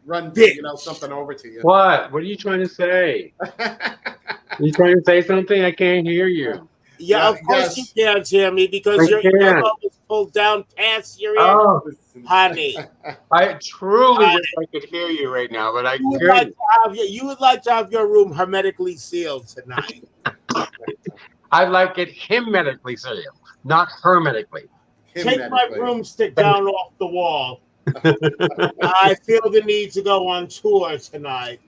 run something over to you. What? What are you trying to say? You trying to say something? I can't hear you. Yeah, of course you can't hear me because your earbud is pulled down past your ear. Oh, honey. I truly wish I could hear you right now, but I couldn't. You would like to have your room hermetically sealed tonight. I'd like it hermetically sealed, not hermetically. Take my broomstick down off the wall. I feel the need to go on tour tonight.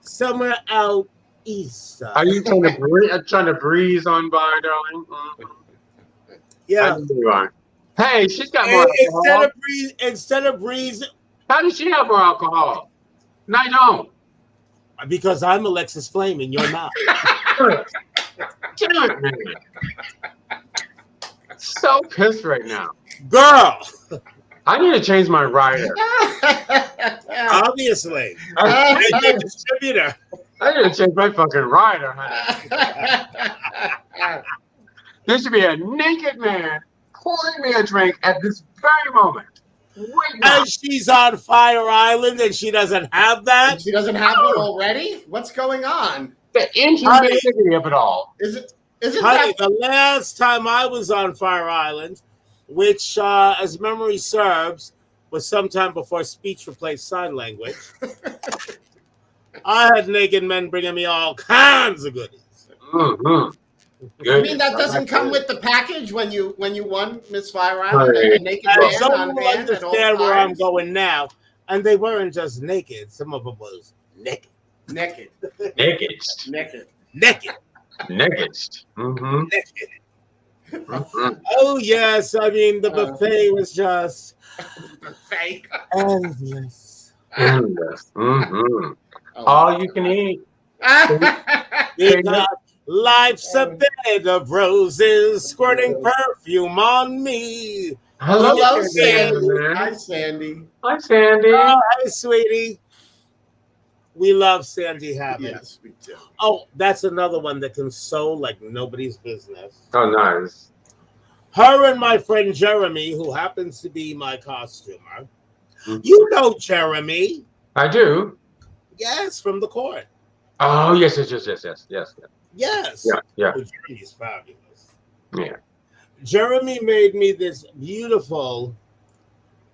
Somewhere out east. Are you trying to breeze on by, darling? Yeah. I know you are. Hey, she's got more alcohol. Instead of breeze. How does she have more alcohol? No, I don't. Because I'm Alexis Flame and you're not. Get it, man. So pissed right now. Girl. I need to change my rider. Obviously. I'm a distributor. I need to change my fucking rider, honey. There should be a naked man pouring me a drink at this very moment. Right now. And she's on Fire Island and she doesn't have that. And she doesn't have one already? What's going on? The inhumanity of it all. Isn't Honey, that the last time I was on Fire Island, which, as memory serves, was sometime before speech replaced sign language, I had naked men bringing me all kinds of goodies. Mm-hmm. I mean, that doesn't come with the package when you won Miss Fire Island, a naked And man some on will hand at all understand where I'm times? going now. And they weren't just naked. Some of them was naked. Naked. Naked. Naked. Naked. Naked. Mm-hmm. Naked. Mm-hmm. Oh, yes. I mean, the buffet was just Fake. endless. Endless. Mm-hmm. All you can eat. Because life's a bed of roses squirting perfume on me. Hello, Sandy. Sandy. Hi, Sandy. Hi, Sandy. Oh, hey, sweetie. We love Sandy Habit. Yes, we do. Oh, that's another one that can sew like nobody's business. Oh, nice. Her and my friend Jeremy, who happens to be my costumer. Mm-hmm. You know Jeremy. I do. Yes, from the court. Oh, yes. Yes. Yeah. Oh, Jeremy's fabulous. Yeah. Jeremy made me this beautiful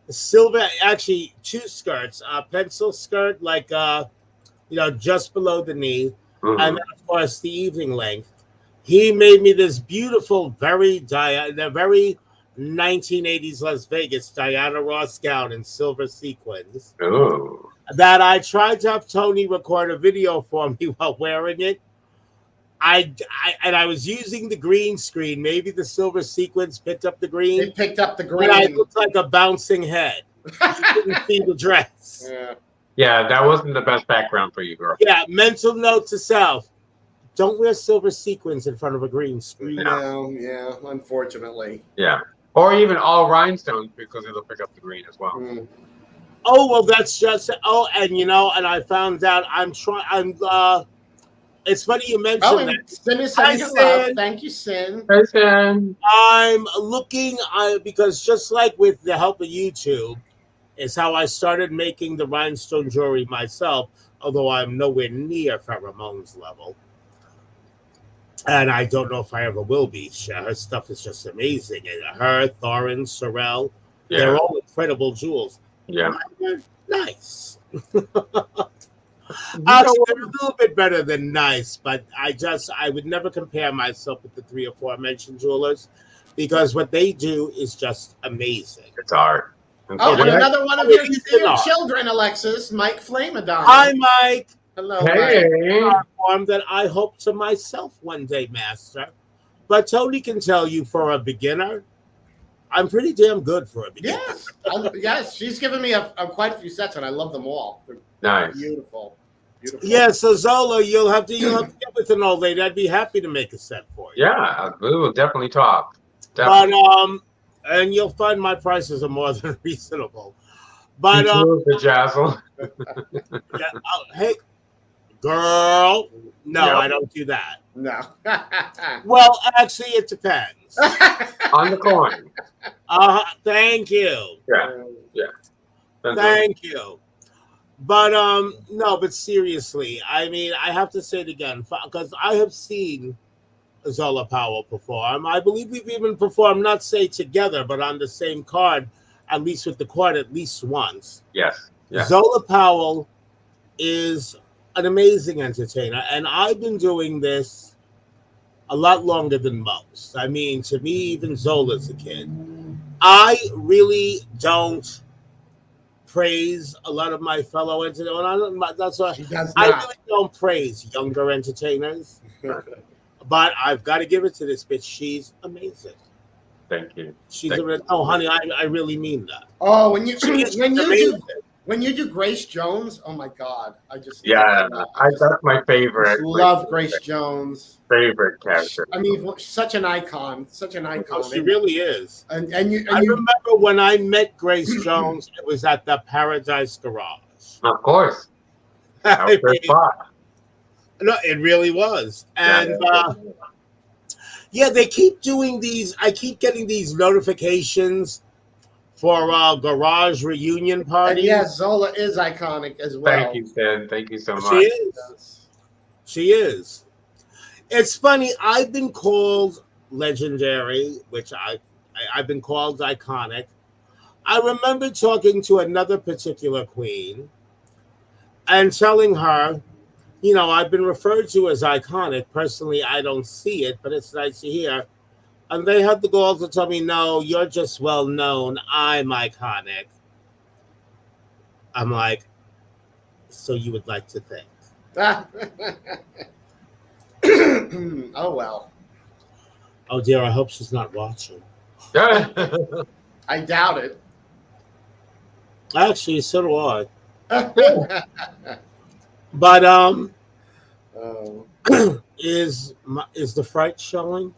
silver, actually 2 skirts, a pencil skirt, like, just below the knee. Mm-hmm. And then, of course, the evening length. He made me this beautiful, very 1980s Las Vegas Diana Ross gown in silver sequins. Oh. That I tried to have Toni record a video for me while wearing it. I was using the green screen. Maybe the silver sequins picked up the green. They picked up the green. And I looked like a bouncing head. You couldn't see the dress. Yeah, that wasn't the best background for you, girl. Yeah, mental note to self. Don't wear silver sequins in front of a green screen. No, yeah, unfortunately. Yeah. Or even all rhinestones because it'll pick up the green as well. Mm. Oh, well, that's just, and I found out it's funny you mentioned Oh, and that. Sin is Hi, sending hello. Sin. Thank you, Sin. Hey, Sam. I'm looking, because just like with the help of YouTube, is how I started making the rhinestone jewelry myself, although I'm nowhere near Pheromone's level. And I don't know if I ever will be. Her stuff is just amazing. And her, Thorin, Sorel, they're all incredible jewels. Yeah. They're nice. Actually, they're a little bit better than nice, but I would never compare myself with the 3 or 4 mentioned jewelers because what they do is just amazing. It's art. Oh, and another one of your dear children, Alexis, Mike Flamadon. Hi, Mike. Hello, Hey. Mike. That I hope to myself one day, Master. But Toni can tell you, for a beginner, I'm pretty damn good for a beginner. Yes, yes. She's given me quite a few sets, and I love them all. They're Nice. beautiful. Yeah, so Zola, you'll have to get with an old lady. I'd be happy to make a set for you. Yeah, we will definitely talk. Definitely. But and you'll find my prices are more than reasonable. But the jazzle. Hey, girl, no, Yep. I don't do that. No. Well, actually, it depends. On the coin. Thank you. Yeah. Thank you. But no, but seriously, I mean, I have to say it again because I have seen Zola Powell perform. I believe we've even performed, not say together, but on the same card, at least with the court, at least once. Yes. Zola Powell is an amazing entertainer, and I've been doing this a lot longer than most. I mean, to me, even Zola's a kid. I really don't praise a lot of my fellow entertainers. I really don't praise younger entertainers. But I've got to give it to this bitch. She's amazing. Thank you. Honey, I really mean that. Oh, when you do Grace Jones, oh my God, that's my favorite. I love Grace Jones. Favorite character. I mean, such an icon. Oh, she really is. I remember when I met Grace Jones, it was at the Paradise Garage. Of course. That was her spot. No, it really was. And Yeah, they keep doing these. I keep getting these notifications for garage reunion And parties. yes, Zola is iconic as well. Thank you, Sid. Thank you so She much. is. Yes. She is. It's funny. I've been called legendary, which I've been called iconic. I remember talking to another particular queen and telling her, you know, I've been referred to as iconic. Personally, I don't see it, but it's nice to hear. And they had the gall to tell me, no, you're just well known. I'm iconic. I'm like, so you would like to think. Oh well. Oh dear, I hope she's not watching. I doubt it. Actually, so do I. But Oh. is the fright showing?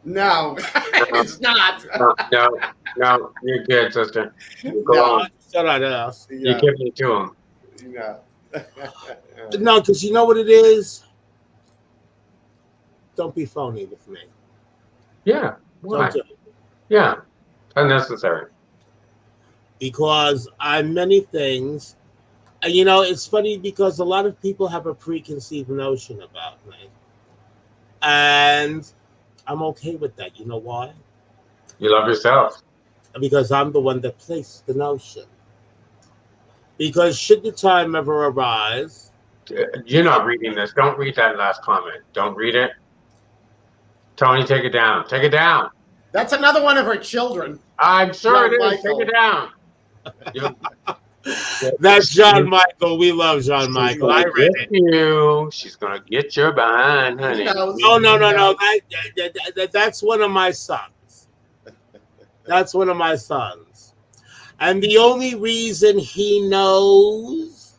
No, it's not. No, you're good, sister. Go No. on. I thought I'd ask. You Yeah. give me to him. Yeah. No, because you know what it is? Don't be phony with me. Yeah. Why? Don't do it. Yeah. Unnecessary. Because I'm many things. And you know, it's funny because a lot of people have a preconceived notion about me. And I'm okay with that. You know why? You love yourself. Because I'm the one that placed the notion. Because should the time ever arise, You're not reading this. Don't read that last comment. Don't read it. Tony, take it down. Take it down. That's another one of her children. I'm sure John it is. Michael. Take it down. You- that's John Michael. We love John Michael. I read it. You. She's gonna get your behind, honey. knows? No. That's one of my sons. That's one of my sons. And the only reason he knows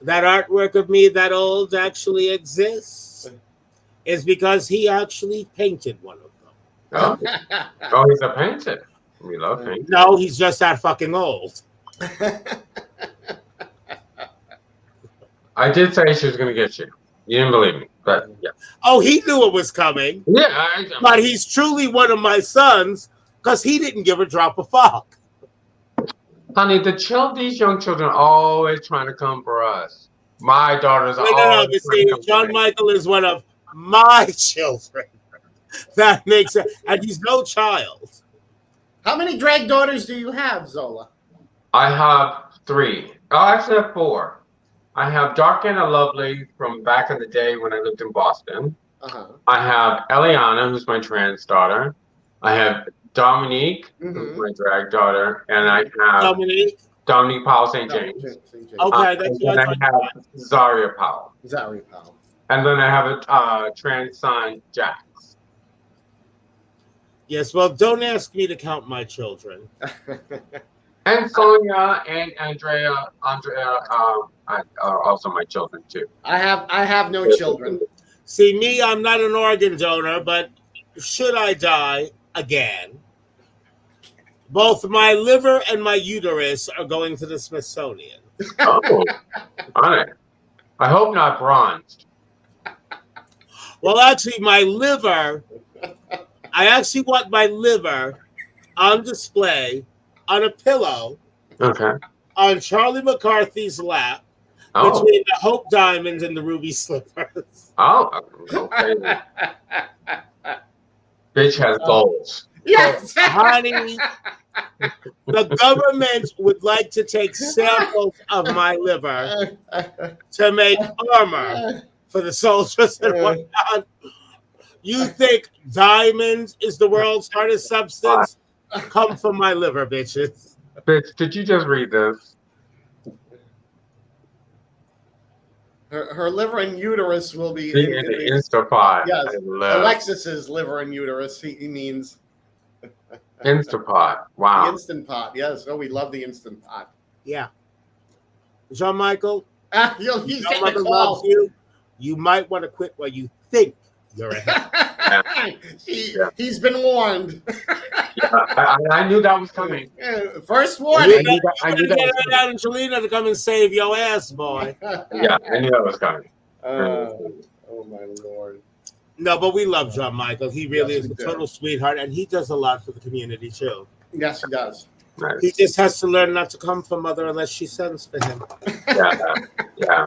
that artwork of me that old actually exists is because he actually painted one of them. Oh, he's a painter. We love painting. No, he's just that fucking old. I did say she was gonna get you. You didn't believe me, but yeah. Oh, he knew it was coming. Yeah, But he's truly one of my sons because he didn't give a drop of fuck. honey, these young children are always trying to come for us. My daughters are No. always But trying see, to come John for me. Michael is one of my children. That makes sense. And he's no child. How many drag daughters do you have, Zola? I have 3. Oh, I actually have 4. I have Dark and Lovely from back in the day when I lived in Boston. Uh-huh. I have Eliana, who's my trans daughter. I have Dominique, who's my drag daughter, and I have Dominique Powell St. James. Okay, that's and what then I have Zaria Powell. Zaria Powell. And then I have a trans son, Jax. Yes, well, don't ask me to count my children. And Sonia and Andrea are also my children too. I have no children. See, me, I'm not an organ donor, but should I die again, both my liver and my uterus are going to the Smithsonian. Oh, honey. I hope not bronzed. Well, actually, my liver, I actually want my liver on display on a pillow Okay. on Charlie McCarthy's lap Oh. between the Hope Diamonds and the Ruby Slippers. Oh. Okay. Bitch has goals. Yes. Honey, the government would like to take samples of my liver to make armor for the soldiers and whatnot. You think diamonds is the world's hardest substance? Come from my liver, bitches. Bitch, did you just read this? Her liver and uterus will be In the Instapot. yes. I love Alexis's liver and uterus. He means Instapot. the Wow. Instant Pot. Yes. Oh, we love the Instant Pot. Yeah. Jean Michael, He's Jean getting a Michael call. loves you. You might want to quit while you think you're ahead. He's been warned. Yeah, I knew that was coming. First You warning. knew that- I better knew that get was her down in Cholina to come and save your ass, boy. Yeah, I knew that was coming. Oh my lord. No, but we love John Michael. He really Yes, is we a do. total sweetheart, and he does a lot for the community too. Yes, he does. Nice. He just has to learn not to come for Mother unless she sends for him. Yeah, yeah.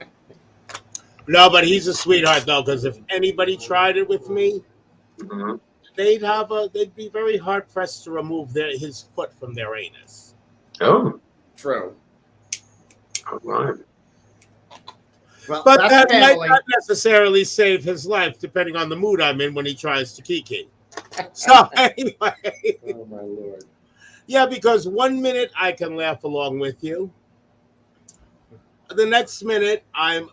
No, but he's a sweetheart though, because if anybody tried it with me, Mhm. they'd be very hard pressed to remove his foot from their anus. Oh, True. all right. Well, But that's that might family. not necessarily save his life, depending on the mood I'm in when he tries to kiki. So anyway, Oh my lord. yeah, because 1 minute I can laugh along with you. The next minute I'm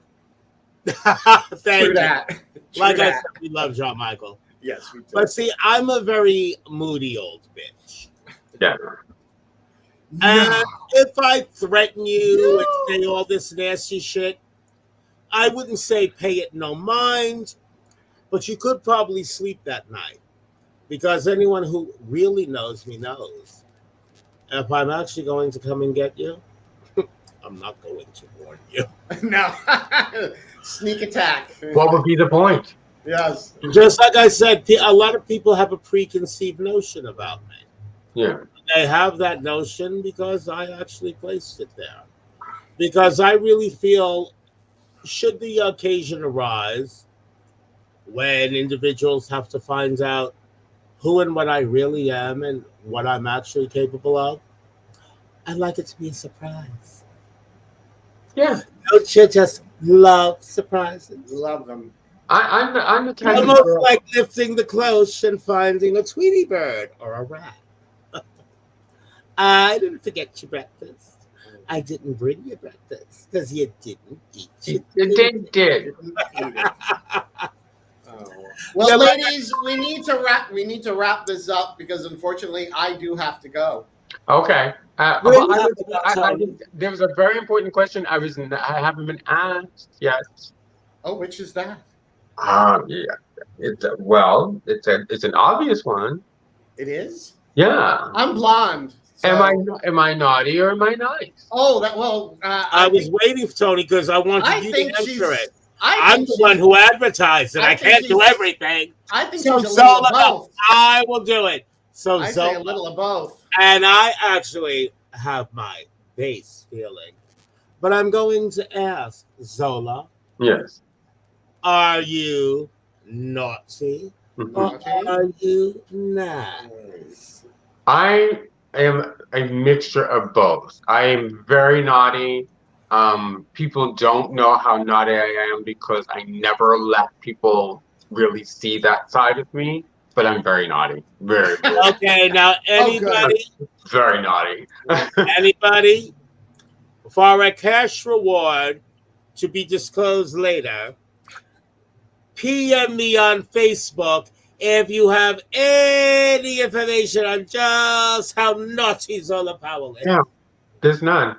thank True you. that. True Like I that. said, we love John Michael. Yes, we do. But see, I'm a very moody old bitch. Yeah. And if I threaten you and say all this nasty shit, I wouldn't say pay it no mind, but you could probably sleep that night. Because anyone who really knows me knows. If I'm actually going to come and get you, I'm not going to warn you. No. Sneak attack. What would be the point? Yes. Just like I said, a lot of people have a preconceived notion about me. Yeah. They have that notion because I actually placed it there. Because I really feel, should the occasion arise when individuals have to find out who and what I really am and what I'm actually capable of, I'd like it to be a surprise. Yeah. Don't you just love surprises? Love them. I'm the type of Almost girl. like lifting the cloche and finding a Tweety bird or a rat. I didn't forget your breakfast. I didn't bring you breakfast because you didn't eat it. It did. Oh. Well, Yeah, but- ladies, we need to wrap this up because unfortunately I do have to go. Okay. Well, But yeah, there was a very important question I haven't been asked yet. Oh, which is that? Yeah. It's an obvious one. It is? Yeah. I'm blonde. So. Am I naughty or am I nice? Oh, that well. I was waiting for Tony because I wanted I you think to she's. answer it. I I'm think the she's- one who advertised it. I I think can't do she's- everything. I think So she's a little Zola, of both. I will do it. So I say a Zola, little of both. and I actually have my base feeling. But I'm going to ask Zola, Yes. are you naughty Mhm. or Okay. are you nice? I am a mixture of both. I am very naughty. People don't know how naughty I am because I never let people really see that side of me. But I'm very naughty. Very, very, Okay, now anybody, very naughty. anybody, for a cash reward to be disclosed later, PM me on Facebook if you have any information on just how naughty Zola Powell is. Yeah. There's none.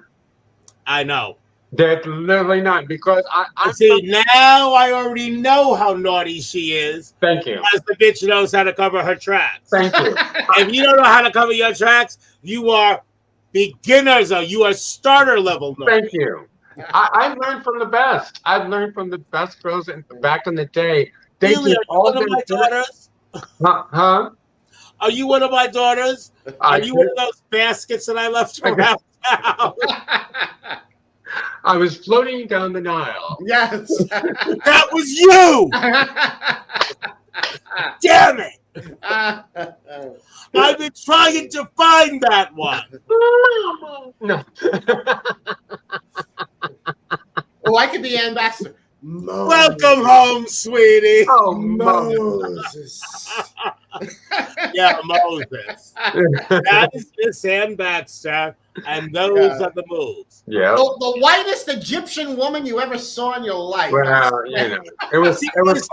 I know. There's literally none because I'm. See, now I already know how naughty she is, Thank you. as the bitch knows how to cover her tracks. Thank you. If you don't know how to cover your tracks, you are beginners, or you are starter level naughty. Thank you. I learned from the best. I've learned from the best girls back in the day. They Really, did are you all one of their my daughters? Huh? Are you one of my daughters? Are you one of those baskets that I left around town? I was floating down the Nile. Yes. That was you! Damn it! I've been trying to find that one. No. Oh, I could be ambassador. Moses. Welcome home, sweetie. Oh, Moses. Yeah, Moses. That is Miss Sam Baxter, and those Yeah. are the moves. Yeah. The whitest Egyptian woman you ever saw in your life. Well, you know, it was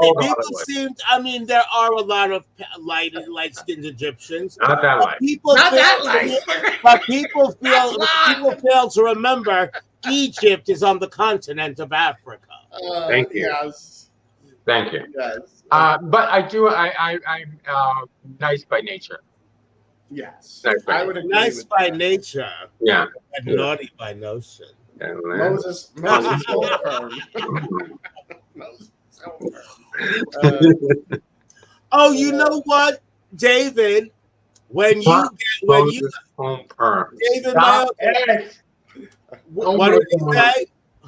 old People Hollywood. seem, I mean, there are a lot of light-skinned Egyptians. Not that But light. people Not feel, that light. But people feel, That's people fail to remember Egypt is on the continent of Africa. Thank you. Yes. Thank you. Yes. But I'm nice by nature. Yes. Nice by I would agree Nice with by that. nature, Yeah. and naughty by notion. Moses Homeperm. Moses Homeperm. Oh, you know what, David? When you Moses Homeperm. David, my Stop it! Oh what my did he God. say?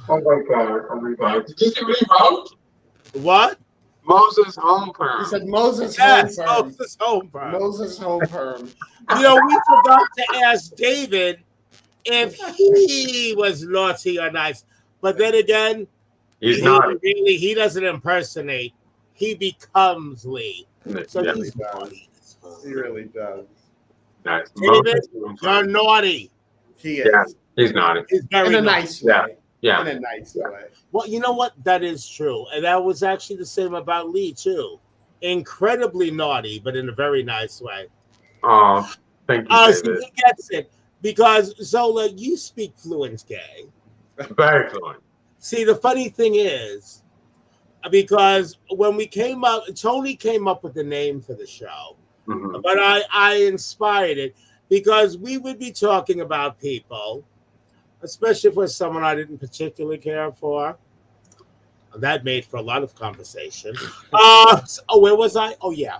Oh my God. Oh my God. Did you see what he wrote? What? Moses He Homeperm. said Moses Yes, Homeperm. Moses Homeperm. Moses Homeperm. You know, we forgot to ask David if he was naughty or nice. But then again, He's naughty. he doesn't impersonate. He becomes Lee. So Yeah, He he's does. naughty. He really does. nice. David, Moses you're Homeperm. naughty. He Yeah, is. he's naughty. He's In very a naughty. nice Yeah. way. Yeah. In a nice Yeah. way. Well, you know what? That is true. And that was actually the same about Lee, too. Incredibly naughty, but in a very nice way. Oh, thank you, So David. he gets it. Because, Zola, you speak fluent gay. Very fluent. See, the funny thing is, because when we came up, Toni came up with the name for the show, Mhm. but I inspired it because we would be talking about people, especially for someone I didn't particularly care for. That made for a lot of conversation. Where was I? Oh, yeah.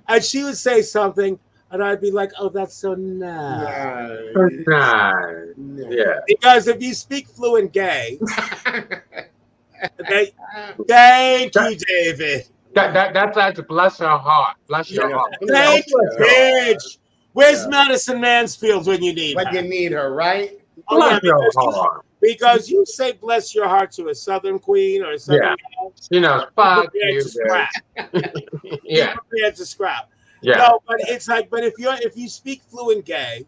And she would say something, and I'd be like, oh, that's so nice. Nice. No. Yeah. Because if you speak fluent gay, thank you, David. That's bless her heart. Bless your Yeah. heart. Thank you, Bless your heart. bitch. Where's Yeah. Madison Mansfield when you need When her? you need her, right? Oh, yeah, Bless your heart. because you say bless your heart to a Southern queen or a Southern Yeah. gal, She knows. be Fuck prepared you, to scrap. bitch. Be Yeah. prepared to scrap. Yeah. No, but it's like, but if you speak fluent gay,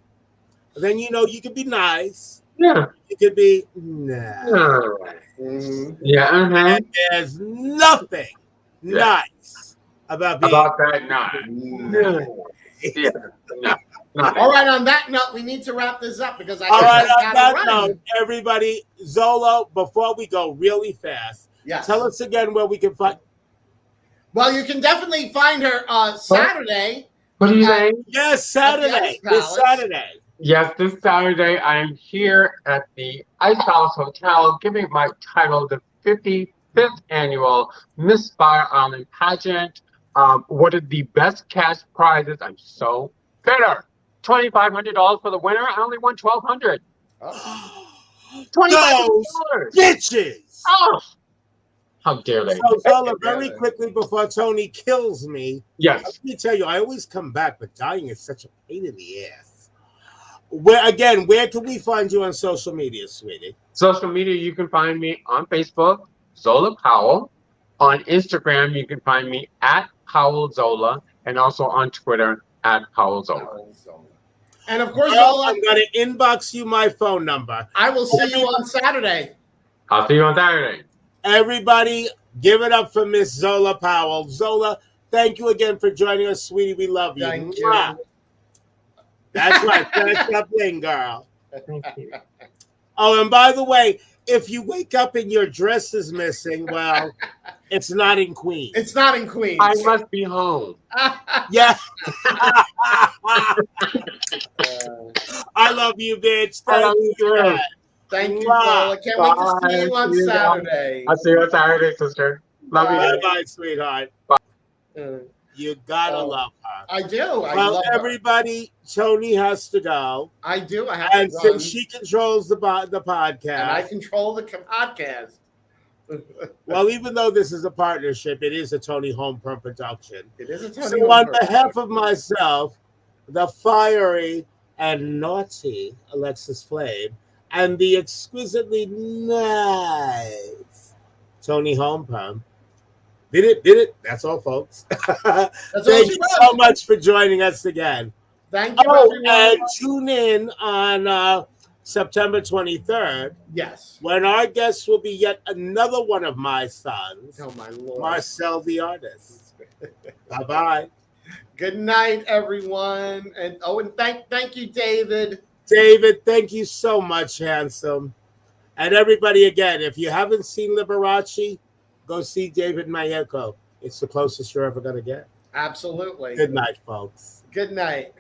then you know you can be nice. Yeah. You could be nah. Mhm. Yeah. And there's nothing Yeah. nice about being About that night. No. Yeah. No. Not All right, on that note, we need to wrap this up because I All guess right, I on gotta that run. note, everybody, Zola, before we go really fast, Yes. tell us again where we can find. Well, you can definitely find her Saturday. What are you saying? Yes, Saturday. Ice This Palace. Saturday. Yes, this Saturday I am here at the Ice Palace Hotel giving my title the 55th annual Miss Fire Island pageant. What are the best cash prizes? I'm so bitter. $2,500 for the winner. I only won $1,200. Oh. Those $2,500. bitches. Oh, how dare they? So, Zola, very Yeah. quickly before Toni kills me, Yes. let me tell you, I always come back, but dying is such a pain in the ass. Where can we find you on social media, sweetie? Social media, you can find me on Facebook, Zola Powell. On Instagram, you can find me at Powell Zola, and also on Twitter at Powell Zola. And of course, Girl, Zola, I'm going to inbox you my phone number. I will see you on Saturday. I'll see you on Saturday. Everybody, give it up for Miss Zola Powell. Zola, thank you again for joining us, sweetie. We love you. Thank Mwah. you. That's right. Finish up in, girl. Thank you. Oh, and by the way, if you wake up and your dress is missing, well, it's not in Queens. It's not in Queens. I must be home. Yeah. I love you, bitch. I love Thank you you. too. man. Thank you, Mwah. Zola. Can't wait to see you Bye. on See you Saturday. I'll see you on Saturday, sister. Love you. Bye bye, sweetheart. Uh, You gotta Oh. love her. I do. I Well, love her. everybody, Toni has to go. I do. I have And to run. since she controls the podcast, And I control the podcast. well, even though this is a partnership, it is a Toni Homeperm production. It is a Toni So, on Homeperm. behalf of myself, the fiery and naughty Alexis Flame, and the exquisitely nice Toni Homeperm, did it. That's all, folks. That's all Thank she you wrote. so much for joining us again. Thank you, Oh, everyone. and tune in on September 23rd, Yes. when our guest will be yet another one of my sons, Oh, my Lord. Marcel the artist. Bye-bye. Good night, everyone. And thank you, David. David, thank you so much, handsome. And everybody, again, if you haven't seen Liberace, go see David Mayeko. It's the closest you're ever going to get. Absolutely. Good night, folks. Good night.